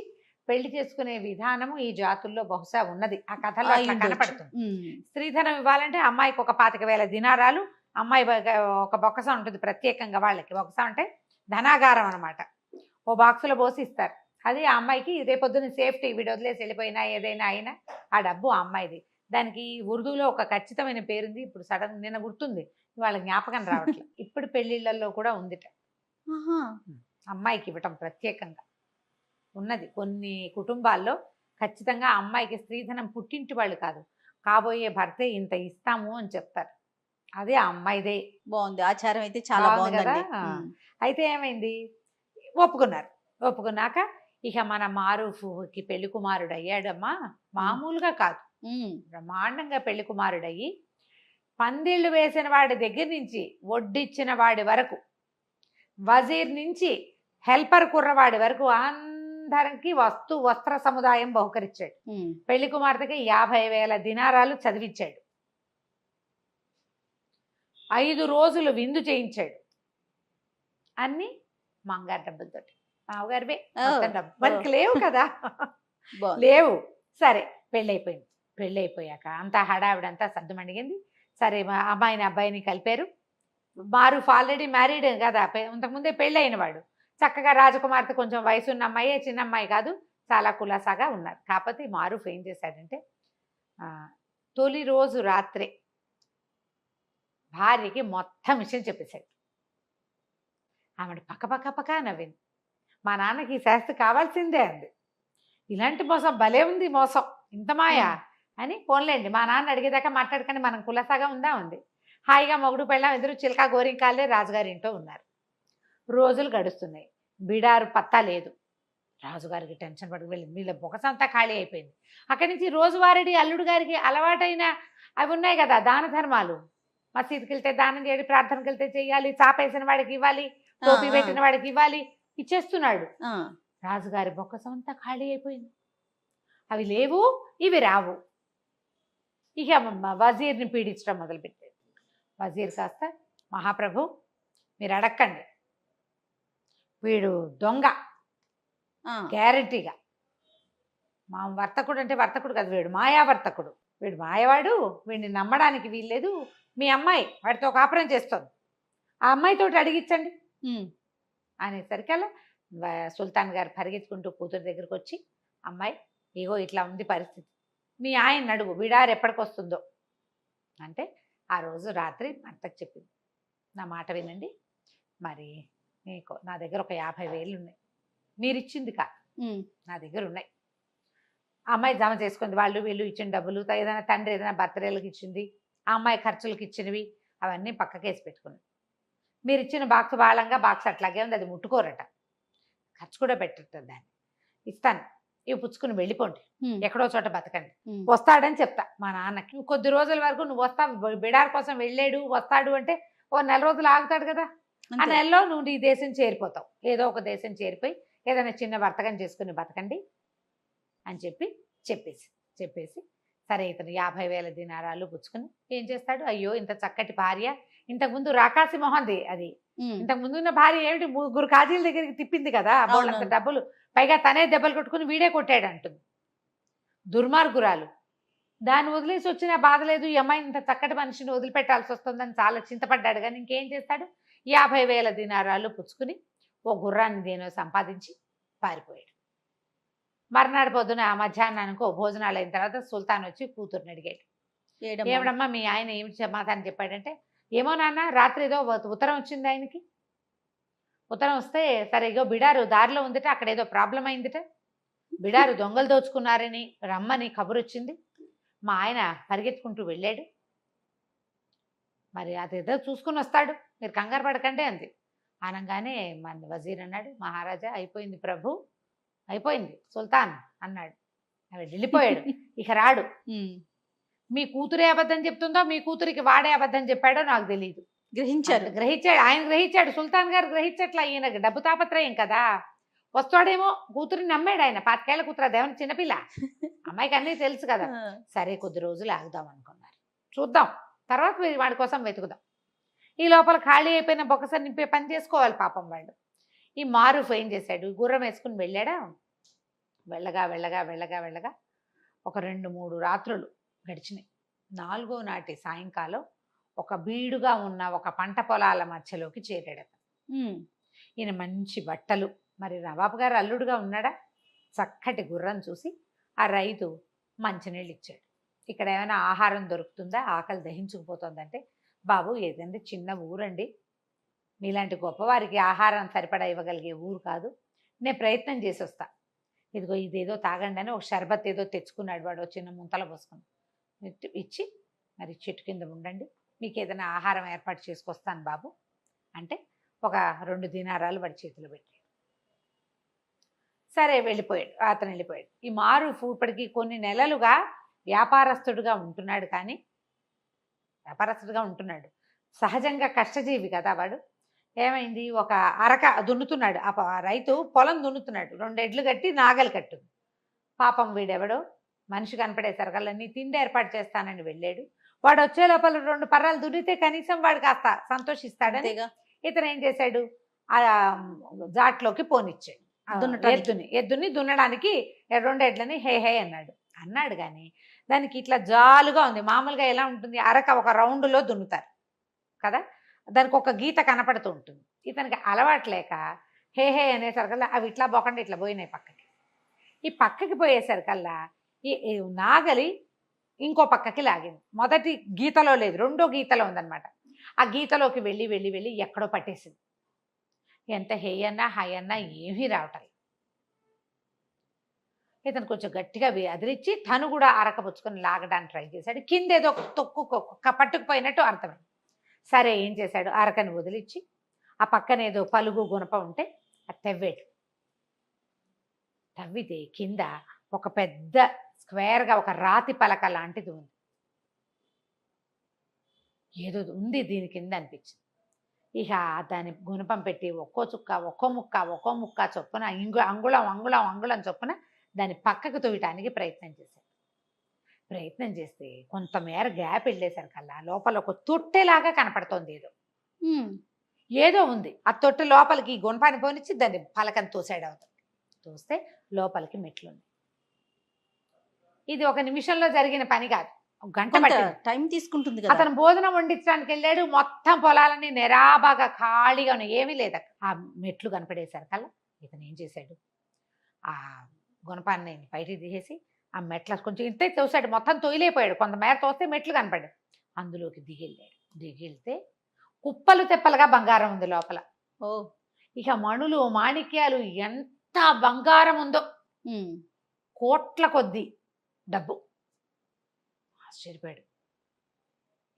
పెళ్లి చేసుకునే విధానము ఈ జాతుల్లో బహుశా ఉన్నది, ఆ కథలో అట్లా కనపడుతుంది. స్త్రీధనం ఇవ్వాలంటే అమ్మాయికి ఒక 25,000 దినారాలు, అమ్మాయి ఒక బొక్కసం ఉంటుంది ప్రత్యేకంగా, వాళ్ళకి బొక్కసం అంటే ధనాగారం అనమాట, ఓ బాక్సులో పోసి ఇస్తారు, అది ఆ అమ్మాయికి రేపొద్దున సేఫ్టీ, వీడు వదిలేసి వెళ్ళిపోయినా ఏదైనా అయినా ఆ డబ్బు ఆ అమ్మాయిది. దానికి ఉర్దూలో ఒక ఖచ్చితమైన పేరుంది, ఇప్పుడు సడన్ నిన్న గుర్తుంది, వాళ్ళ జ్ఞాపకం రావట్లేదు. ఇప్పుడు పెళ్లిళ్లలో కూడా ఉందిట, అమ్మాయికి ఇవ్వటం ప్రత్యేకంగా ఉన్నది. కొన్ని కుటుంబాల్లో ఖచ్చితంగా అమ్మాయికి స్త్రీధనం పుట్టింటి వాళ్ళు కాదు, కాబోయే భర్తే ఇంత ఇస్తాము అని చెప్తారు, అదే ఆ అమ్మాయిదే. బాగుంది, ఆచారం అయితే చాలా బాగుంది కదా. అయితే ఏమైంది, ఒప్పుకున్నారు. ఒప్పుకున్నాక ఇక మన మారూఫ్కి పెళ్లి కుమారుడు అయ్యాడమ్మా, మామూలుగా కాదు, బ్రహ్మాండంగా పెళ్లి కుమారుడయ్యి పందిళ్ళు వేసిన వాడి దగ్గర నుంచి వడ్డిచ్చిన వాడి వరకు, వజీర్ నుంచి హెల్పర్ కుర్రవాడి వరకు అందరికి వస్త్ర సముదాయం బహుకరించాడు. పెళ్లి కుమార్తెకి 50,000 దినారాలు చదివించాడు, 5 రోజులు విందు చేయించాడు, అన్ని మంగారు డబ్బులతోటి, మామగారివే డబ్బు, మనకి లేవు కదా, లేవు. సరే పెళ్ళైపోయింది. పెళ్ళైపోయాక అంతా హడావిడంతా సర్దుమణిగింది. సరే అమ్మాయిని అబ్బాయిని కలిపారు. మారూఫ్ ఆల్రెడీ మ్యారీడ్ కదా, ఇంతకుముందే పెళ్ళి అయిన వాడు, చక్కగా రాజకుమార్తె కొంచెం వయసు ఉన్న అమ్మాయి, చిన్న అమ్మాయి కాదు, చాలా కులాసాగా ఉన్నారు. కాకపోతే మారూఫ్ ఏం చేశాడంటే తొలి రోజు రాత్రే భార్యకి మొత్తం విషయం చెప్పేశాడు. ఆవిడ పక్క నవ్వింది, మా నాన్నకి ఈ శాస్త్రి కావాల్సిందే అంది. ఇలాంటి మోసం భలే ఉంది, మోసం ఇంత మాయా అని. పోన్లేండి మా నాన్న అడిగేదాకా మాట్లాడకండి, మనం కులసాగా ఉంది. హాయిగా మొగుడు పెళ్ళాం ఎదురు చిలకా గోరింకాలే రాజుగారి ఇంట్లో ఉన్నారు. రోజులు గడుస్తున్నాయి, బిడారు పత్తా లేదు. రాజుగారికి టెన్షన్ పడుకు వెళ్ళింది, వీళ్ళ బొకసంతా ఖాళీ అయిపోయింది. అక్కడి నుంచి రోజువారీ అల్లుడు గారికి అలవాటైన అవి ఉన్నాయి కదా, దాన ధర్మాలు. మసీదుకి వెళ్తే దానం చేయాలి, ప్రార్థనకి వెళ్తే చేయాలి, చాపేసిన వాడికి ఇవ్వాలి, టోపీ పెట్టిన వాడికి ఇవ్వాలి, ఇచ్చేస్తున్నాడు. రాజుగారి బొక్కసం అంతా ఖాళీ అయిపోయింది. అవి లేవు, ఇవి రావు. ఇక వజీర్ని పీడించడం మొదలుపెట్టాడు. వజీర్ కాస్త, మహాప్రభు మీరు అడక్కండి, వీడు దొంగ గ్యారెంటీగా. మా వర్తకుడు అంటే వర్తకుడు కాదు, వీడు మాయావర్తకుడు, వీడు మాయవాడు, వీడిని నమ్మడానికి వీల్లేదు. మీ అమ్మాయి వాడితో కాపురం చేస్తుంది, ఆ అమ్మాయితోటి అడిగించండి అనేసరికల్లా సుల్తాన్ గారు పరిగెత్తుకుంటూ కూతురు దగ్గరికి వచ్చి, అమ్మాయి ఇగో ఇట్లా ఉంది పరిస్థితి, మీ ఆయన అడుగు బిడారు ఎప్పటికి వస్తుందో అంటే, ఆ రోజు రాత్రి భర్తకు చెప్పింది, నా మాట వినండి, మరి మీకు నా దగ్గర ఒక 50,000 ఉన్నాయి, మీరు ఇచ్చింది కా, నా దగ్గర ఉన్నాయి. ఆ అమ్మాయి జమ చేసుకుంది, వాళ్ళు వీళ్ళు ఇచ్చిన డబ్బులు, ఏదైనా తండ్రి ఏదైనా బర్త్డేలకు ఇచ్చింది, ఆ అమ్మాయి ఖర్చులకు ఇచ్చినవి అవన్నీ పక్కకేసి పెట్టుకుని, మీరు ఇచ్చిన బాక్స్ బాళంగా బాక్స్ అట్లాగే ఉంది, అది ముట్టుకోరట, ఖర్చు కూడా పెట్టట్లేదు, దాన్ని ఇస్తాను, ఇవి పుచ్చుకుని వెళ్ళిపోండి, ఎక్కడో చోట బతకండి, వస్తాడని చెప్తా మా నాన్నకి. కొద్ది రోజుల వరకు నువ్వు వస్తావు, బిడార్ కోసం వెళ్ళాడు వస్తాడు అంటే ఓ 4 రోజులు ఆగుతాడు కదా, ఆ నెలలో నువ్వు నీ దేశం చేరిపోతావు, ఏదో ఒక దేశం చేరిపోయి ఏదైనా చిన్న వర్తకం చేసుకుని బతకండి అని చెప్పేసి సరే ఇతను 50,000 దినారాలు పుచ్చుకుని ఏం చేస్తాడు, అయ్యో ఇంత చక్కటి భార్య, ఇంతకుముందు రాకాసి మొహంది అది, ఇంతకుముందు ఉన్న భార్య ఏమిటి 3 కాజీల దగ్గరికి తిప్పింది కదా, వాళ్ళంత డబ్బులు, పైగా తనే దెబ్బలు కొట్టుకుని వీడే కొట్టాడు అంటుంది, దుర్మార్గురాలు. దాన్ని వదిలేసి వచ్చినా బాధ లేదు, ఈ అమ్మాయి ఇంత చక్కటి మనిషిని వదిలిపెట్టాల్సి వస్తుందని చాలా చింతపడ్డాడు. కానీ ఇంకేం చేస్తాడు, 50,000 దినారాలు పుచ్చుకుని ఓ గుర్రాన్ని దేనో సంపాదించి పారిపోయాడు. మర్నాడు పొద్దున మధ్యాహ్నానికో భోజనాలు అయిన తర్వాత సుల్తాన్ వచ్చి కూతుర్ని అడిగాడు, ఏమిడమ్మా మీ ఆయన ఏమిటి సమాధానం చెప్పాడంటే, ఏమో నాన్న రాత్రి ఏదో ఉత్తరం వచ్చింది ఆయనకి, ఉత్తరం వస్తే సరే ఇగో బిడారు దారిలో ఉందిట, అక్కడ ఏదో ప్రాబ్లం అయిందిట, బిడారు దొంగలు దోచుకున్నారని రమ్మని కబురు వచ్చింది, మా ఆయన పరిగెత్తుకుంటూ వెళ్ళాడు, మరి అదేదో చూసుకుని వస్తాడు, మీరు కంగారు పడకండి అంది. అనగానే మన వజీర్ అన్నాడు, మహారాజా అయిపోయింది ప్రభు, అయిపోయింది సుల్తాన్ అన్నాడు. అవి వెళ్ళిపోయాడు, ఇక రాడు. మీ కూతురే అబద్ధం చెప్తుందో మీ కూతురికి వాడే అబద్ధం చెప్పాడో నాకు తెలియదు. గ్రహించాడు, ఆయన గ్రహించాడు, సుల్తాన్ గారు గ్రహించట్లా, ఈయనకు డబ్బు తాపత్రయం కదా, వస్తాడేమో కూతురిని నమ్మాడు ఆయన. 25 ఏళ్ల కూతురు, అదేమన్నా చిన్నపిల్ల, అమ్మాయికి అన్నీ తెలుసు కదా. సరే కొద్ది రోజులు ఆగుదాం అనుకున్నారు, చూద్దాం తర్వాత వాడి కోసం వెతుకుదాం, ఈ లోపల ఖాళీ అయిపోయిన బొక్కస నింపే పని చేసుకోవాలి పాపం వాళ్ళు. ఈ మారూఫ్ ఏం చేశాడు, గుర్రం వేసుకుని వెళ్ళాడా, వెళ్ళగా ఒక 2-3 రాత్రులు గడిచినాయి. 4వ నాటి సాయంకాలం ఒక బీడుగా ఉన్న ఒక పంట పొలాల మధ్యలోకి చేరాడు. ఈయన మంచి బట్టలు, మరి నవాబు గారు అల్లుడుగా ఉన్నాడా, చక్కటి గుర్రం చూసి ఆ రైతు మంచినీళ్ళు ఇచ్చాడు. ఇక్కడ ఏమైనా ఆహారం దొరుకుతుందా, ఆకలి దహించుకుపోతుందంటే, బాబు ఏదండి చిన్న ఊరండి, మీలాంటి గొప్పవారికి ఆహారం సరిపడా ఇవ్వగలిగే ఊరు కాదు, నేను ప్రయత్నం చేసి వస్తా, ఇదిగో ఇదేదో తాగండి అని ఒక షర్బత్ ఏదో తెచ్చుకున్నాడు వాడు, చిన్న ముంతలో పోసుకుని ఇచ్చి, మరి చెట్టు కింద ఉండండి, మీకు ఏదైనా ఆహారం ఏర్పాటు చేసుకొస్తాను బాబు అంటే ఒక 2 దినారాలు వాడి చేతిలో పెట్టాడు. సరే వెళ్ళిపోయాడు, అతను వెళ్ళిపోయాడు. ఈ మారూఫ్ ఇప్పటికీ కొన్ని నెలలుగా వ్యాపారస్తుడుగా ఉంటున్నాడు, కానీ సహజంగా కష్టజీవి కదా వాడు. ఏమైంది, ఒక అరక దున్నుతున్నాడు, ఆ రైతు పొలం దున్నుతున్నాడు, 2 ఎడ్లు కట్టి నాగలి కట్టుంది. పాపం వీడెవడో మనిషి కనపడేసరికల్లా తిండి ఏర్పాటు చేస్తానని వెళ్ళాడు. వాడు వచ్చే లోపల 2 పర్రాలు దున్నితే కనీసం వాడు కాస్త సంతోషిస్తాడని ఇతను ఏం చేశాడు, ఆ జాట్లోకి పోనిచ్చాడు, ఎద్దుని దున్నడానికి 2 ఎడ్లని హే హే అన్నాడు కానీ దానికి ఇట్లా జాలుగా ఉంది. మామూలుగా ఎలా ఉంటుంది, అరక ఒక రౌండ్లో దున్నుతారు కదా, దానికి ఒక గీత కనపడుతూ ఉంటుంది. ఇతనికి అలవాట్లేక హే హే అనేసరికల్లా అవి ఇట్లా పోకుండా ఇట్లా పోయినాయి పక్కకి. ఈ పక్కకి పోయేసరికల్లా ఈ నాగలి ఇంకో పక్కకి లాగింది. మొదటి గీతలో లేదు, 2వ గీతలో ఉందన్నమాట. ఆ గీతలోకి వెళ్ళి ఎక్కడో పట్టేసింది. ఎంత హే అన్నా హాయ్ అన్నా ఏమీ రావటం. ఇతను కొంచెం గట్టిగా అదిరిచ్చి తను కూడా అరకపుచ్చుకొని లాగడానికి ట్రై చేశాడు. కింద ఏదో పట్టుకుపోయినట్టు అర్థమైంది. సరే ఏం చేశాడు, అరకని వదిలిచ్చి ఆ పక్కన ఏదో పలుగు గుణప ఉంటే అది తవ్వాడు. తవ్వితే కింద ఒక పెద్ద స్క్వేర్గా ఒక రాతి పలక లాంటిది ఉంది. ఏదో ఉంది దీని కింద అనిపించింది. ఇక దాని గుణపం పెట్టి ఒక్కో చుక్క ఒక్కో ముక్క చొప్పున అంగుళం చొప్పున దాన్ని పక్కకు తోయటానికి ప్రయత్నం చేశాడు. ప్రయత్నం చేస్తే కొంతమేర గ్యాప్ వెళ్ళేసరికల్లా లోపల ఒక తొట్టెలాగా కనపడుతోంది. ఏదో ఉంది. ఆ తొట్టె లోపలికి ఈ గుణపాన్ని పోనిచ్చి దాన్ని పలకని తోసాడు. అవుతుంది తోస్తే లోపలికి మెట్లుంది. ఇది ఒక నిమిషంలో జరిగిన పని కాదు, ఒక గంట టైం తీసుకుంటుంది కదా. అతను భోజనం వండించడానికి వెళ్ళాడు. మొత్తం పొలాలని నిరాబాగా ఖాళీగా ఉన్నాయి, ఏమీ లేదు. ఆ మెట్లు కనపడేసరికల్లా ఇతను ఏం చేశాడు, ఆ గుణపాన్ని బయటికి తీసేసి ఆ మెట్ల కొంచెం ఇంతే తోసాడు. మొత్తం తొయిలేపోయాడు. కొంతమేర తోస్తే మెట్లు కనపడ్డాడు. అందులోకి దిగిళ్ళాడు. దిగిళ్తే కుప్పలు తెప్పలుగా బంగారం ఉంది లోపల. ఓ ఇక మణులు మాణిక్యాలు ఎంత బంగారం ఉందో, కోట్ల కొద్దీ డబ్బు. ఆశ్చర్యపోయాడు.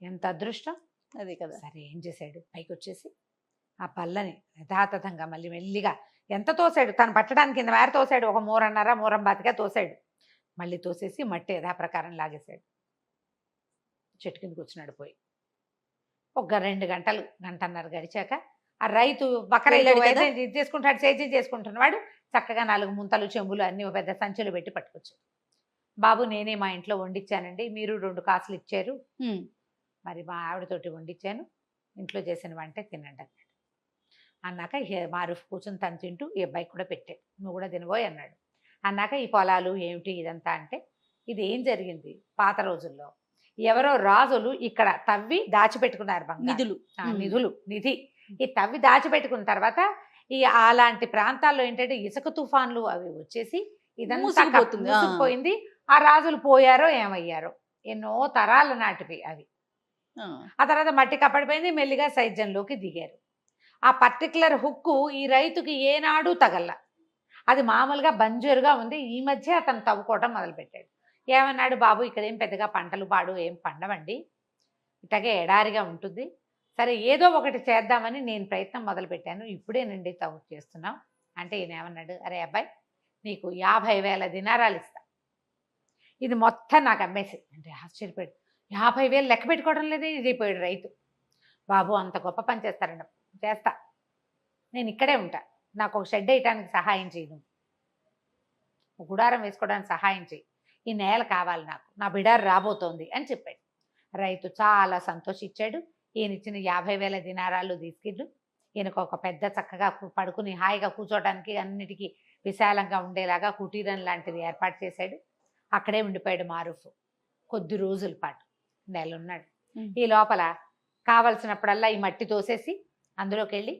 ఎంత అదృష్టం అదే కదా. సరే ఏం చేశాడు, పైకి వచ్చేసి ఆ పల్లని యథాతథంగా మళ్ళీ మెల్లిగా ఎంత తోసాడు, తను పట్టడానికి కింద మేర తోసాడు. ఒక మూరం బాతిగా తోసాడు. మళ్ళీ తోసేసి మట్టి యథాప్రకారం లాగేశాడు. చెట్టు కింద కూర్చున్నాడు. పోయి ఒక 2 గంటలు గంటన్నర గడిచాక ఆ రైతు బకరైతు ఇది చేసుకుంటాడు, సేద్యం చేసుకుంటున్నవాడు చక్కగా 4 ముంతలు చెంబులు అన్ని ఒక పెద్ద సంచులు పెట్టి పట్టుకొచ్చాడు. బాబు నేనే మా ఇంట్లో వండించానండి, మీరు 2 కాసులు ఇచ్చారు, మరి మా ఆవిడతోటి వండించాను, ఇంట్లో చేసిన వంటే తినండి అన్నాడు. అన్నాక మారుఫ్ కూర్చొని తను తింటూ ఈ అబ్బాయికి కూడా పెట్టాడు. నువ్వు కూడా తినబోయి అన్నాడు. అన్నాక ఈ పొలాలు ఏమిటి ఇదంతా అంటే, ఇది ఏం జరిగింది, పాత రోజుల్లో ఎవరో రాజులు ఇక్కడ తవ్వి దాచిపెట్టుకున్నారు నిధి. ఈ తవ్వి దాచిపెట్టుకున్న తర్వాత ఈ అలాంటి ప్రాంతాల్లో ఏంటంటే ఇసుక తుఫాన్లు అవి వచ్చేసి ఇదంతా మూసుకుపోయింది. ఆ రాజులు పోయారో ఏమయ్యారో, ఎన్నో తరాల నాటివి అవి. ఆ తర్వాత మట్టి కప్పడిపోయింది. మెల్లిగా సైద్యంలోకి దిగారు. ఆ పర్టికులర్ హుక్కు ఈ రైతుకి ఏనాడు తగల్ల. అది మామూలుగా బంజరుగా ఉంది. ఈ మధ్య అతను తవ్వుకోవటం మొదలుపెట్టాడు. ఏమన్నాడు, బాబు ఇక్కడేం పెద్దగా పంటలు పాడు ఏం పండవండి, ఇట్లాగే ఎడారిగా ఉంటుంది. సరే ఏదో ఒకటి చేద్దామని నేను ప్రయత్నం మొదలుపెట్టాను, ఇప్పుడేనండి తవ్వు చేస్తున్నాం అంటే ఈయన ఏమన్నాడు, అరే అబ్బాయి నీకు 50,000 దినారాలు ఇస్తా, ఇది మొత్తం నాకు అమ్మేసి అంటే. ఆశ్చర్యపోయాడు. 50,000 లెక్క పెట్టుకోవడం లేదే ఇదిపోయాడు రైతు. బాబు అంత గొప్ప పని చేస్తారండి, చేస్తా, నేను ఇక్కడే ఉంటా, నాకు ఒక షెడ్ వేయటానికి సహాయం చేయను, ఒక గుడారం వేసుకోవడానికి సహాయం చేయి, ఈ నేల కావాలి నాకు, నా బిడారు రాబోతోంది అని చెప్పాడు. రైతు చాలా సంతోషించాడు. ఈయన ఇచ్చిన 50,000 దినారాలు తీసుకెళ్ళు ఈయనకు ఒక పెద్ద చక్కగా పడుకుని హాయిగా కూర్చోవడానికి అన్నిటికీ విశాలంగా ఉండేలాగా కుటీరం లాంటిది ఏర్పాటు చేశాడు. అక్కడే ఉండిపోయాడు మారూఫ్ కొద్ది రోజుల పాటు, నెలన్నాడు. ఈ లోపల కావలసినప్పుడల్లా ఈ మట్టి తోసేసి అందులోకి వెళ్ళి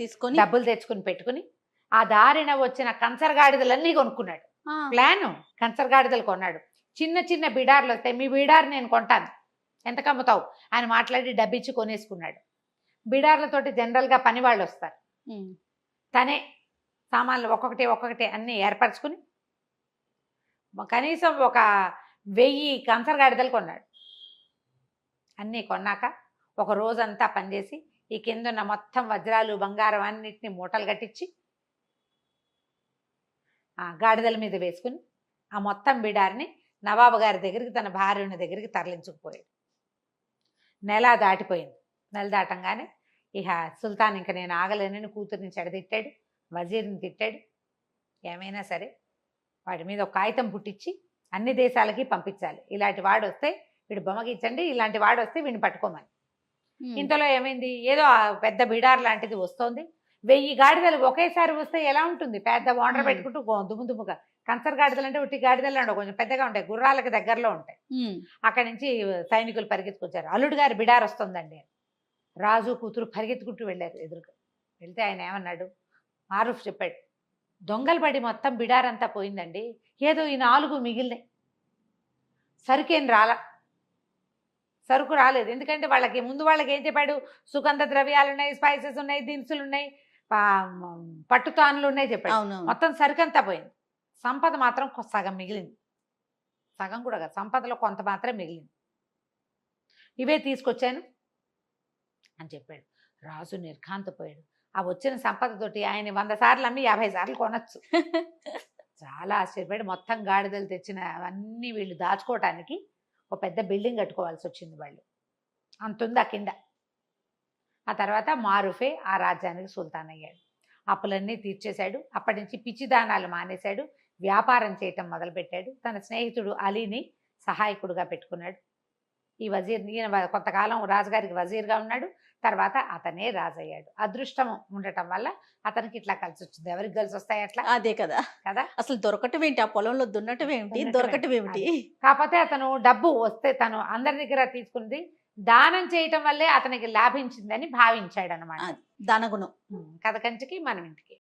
తీసుకొని డబ్బులు తెచ్చుకుని పెట్టుకుని ఆ దారిన వచ్చిన కంచరగాడిదలన్నీ కొనుక్కున్నాడు. ప్లాను కంచరగాడిదలు కొన్నాడు. చిన్న చిన్న బిడార్లు వస్తాయి, మీ బిడారు నేను కొంటాను, ఎంత కమ్ముతావు అని మాట్లాడి డబ్బిచ్చి కొనేసుకున్నాడు. బిడార్లతోటి జనరల్గా పని వాళ్ళు వస్తారు. తనే సామాన్లు ఒక్కొక్కటి అన్నీ ఏర్పరచుకుని కనీసం ఒక 1000 కంచరగాడిదలు కొన్నాడు. అన్నీ కొన్నాక ఒక రోజంతా పనిచేసి ఈ కిందున్న మొత్తం వజ్రాలు బంగారం అన్నిటిని మూటలు కట్టించి ఆ గాడిదల మీద వేసుకుని ఆ మొత్తం బిడారిని నవాబు గారి దగ్గరికి తన భార్య దగ్గరికి తరలించుకుపోయాడు. నెల దాటిపోయింది. నెల దాటంగానే ఇక సుల్తాన్ ఇంక నేను ఆగలేనని కూతురిని చెడదిట్టాడు, వజీర్ని తిట్టాడు. ఏమైనా సరే వాడి మీద ఒక కాగితం పుట్టించి అన్ని దేశాలకి పంపించాలి, ఇలాంటి వాడు వస్తే వీడు బొమ్మకిచ్చండి, ఇలాంటి వాడు వస్తే వీడిని పట్టుకోమని. ఇంతలో ఏమైంది, ఏదో పెద్ద బిడార్ లాంటిది వస్తోంది. 1000 గాడిదలు ఒకేసారి వస్తే ఎలా ఉంటుంది, పెద్ద వాటర్ పెట్టుకుంటూ దుమ్ముగా. కంచర్ గాడిదలు అంటే ఉట్టి గాడిదలు అంటే కొంచెం పెద్దగా ఉంటాయి, గుర్రాలకి దగ్గరలో ఉంటాయి. అక్కడి నుంచి సైనికులు పరిగెత్తుకొచ్చారు. అల్లుడు గారి బిడార్ వస్తుందండి. రాజు కూతురు పరిగెత్తుకుంటూ వెళ్ళారు. ఎదురుగా వెళ్తే ఆయన ఏమన్నాడు, మారూఫ్ చెప్పాడు, దొంగలు పడి మొత్తం బిడారంతా పోయిందండి, ఏదో ఈ 4 మిగిలినాయి, సరుకేం సరుకు రాలేదు. ఎందుకంటే వాళ్ళకి ముందు వాళ్ళకి ఏం చెప్పాడు, సుగంధ ద్రవ్యాలు ఉన్నాయి, స్పైసెస్ ఉన్నాయి, దినుసులు ఉన్నాయి, పట్టుతానులు ఉన్నాయి చెప్పాడు. మొత్తం సరుకంతా పోయింది, సంపద మాత్రం సగం మిగిలింది. సగం కూడా కాదు, సంపదలో కొంత మాత్రం మిగిలింది, ఇవే తీసుకొచ్చాను అని చెప్పాడు. రాజు నిర్ఘాంతపోయాడు. ఆ వచ్చిన సంపదతోటి ఆయన 100 సార్లు అమ్మి 50 సార్లు కొనొచ్చు. చాలా ఆశ్చర్యపడి మొత్తం గాడిదలు తెచ్చిన అవన్నీ వీళ్ళు దాచుకోవటానికి ఒక పెద్ద బిల్డింగ్ కట్టుకోవాల్సి వచ్చింది వాళ్ళు. అంతుంది ఆ కింద. ఆ తర్వాత మారుఫే ఆ రాజ్యానికి సుల్తాన్ అయ్యాడు. అప్పులన్నీ తీర్చేశాడు. అప్పటి నుంచి పిచ్చిదానాలు మానేశాడు. వ్యాపారం చేయటం మొదలుపెట్టాడు. తన స్నేహితుడు అలీని సహాయకుడుగా పెట్టుకున్నాడు. ఈ వజీర్ ఈయన కొంతకాలం రాజుగారికి వజీర్గా ఉన్నాడు. తర్వాత అతనే రాజయ్యాడు. అదృష్టం ఉండటం వల్ల అతనికి ఇట్లా కలిసి వచ్చింది. ఎవరికి కలిసి వస్తాయి అట్లా అదే కదా కదా. అసలు దొరకటం ఏంటి, ఆ పొలంలో దున్నటం ఏమిటి, దొరకటం ఏమిటి. కాకపోతే అతను డబ్బు వస్తే తను అందరి దగ్గర తీసుకుంది దానం చేయటం వల్లే అతనికి లాభించిందని భావించాడు అనమాట. దానగుణం. కథ కంచికి మనం ఇంటికి.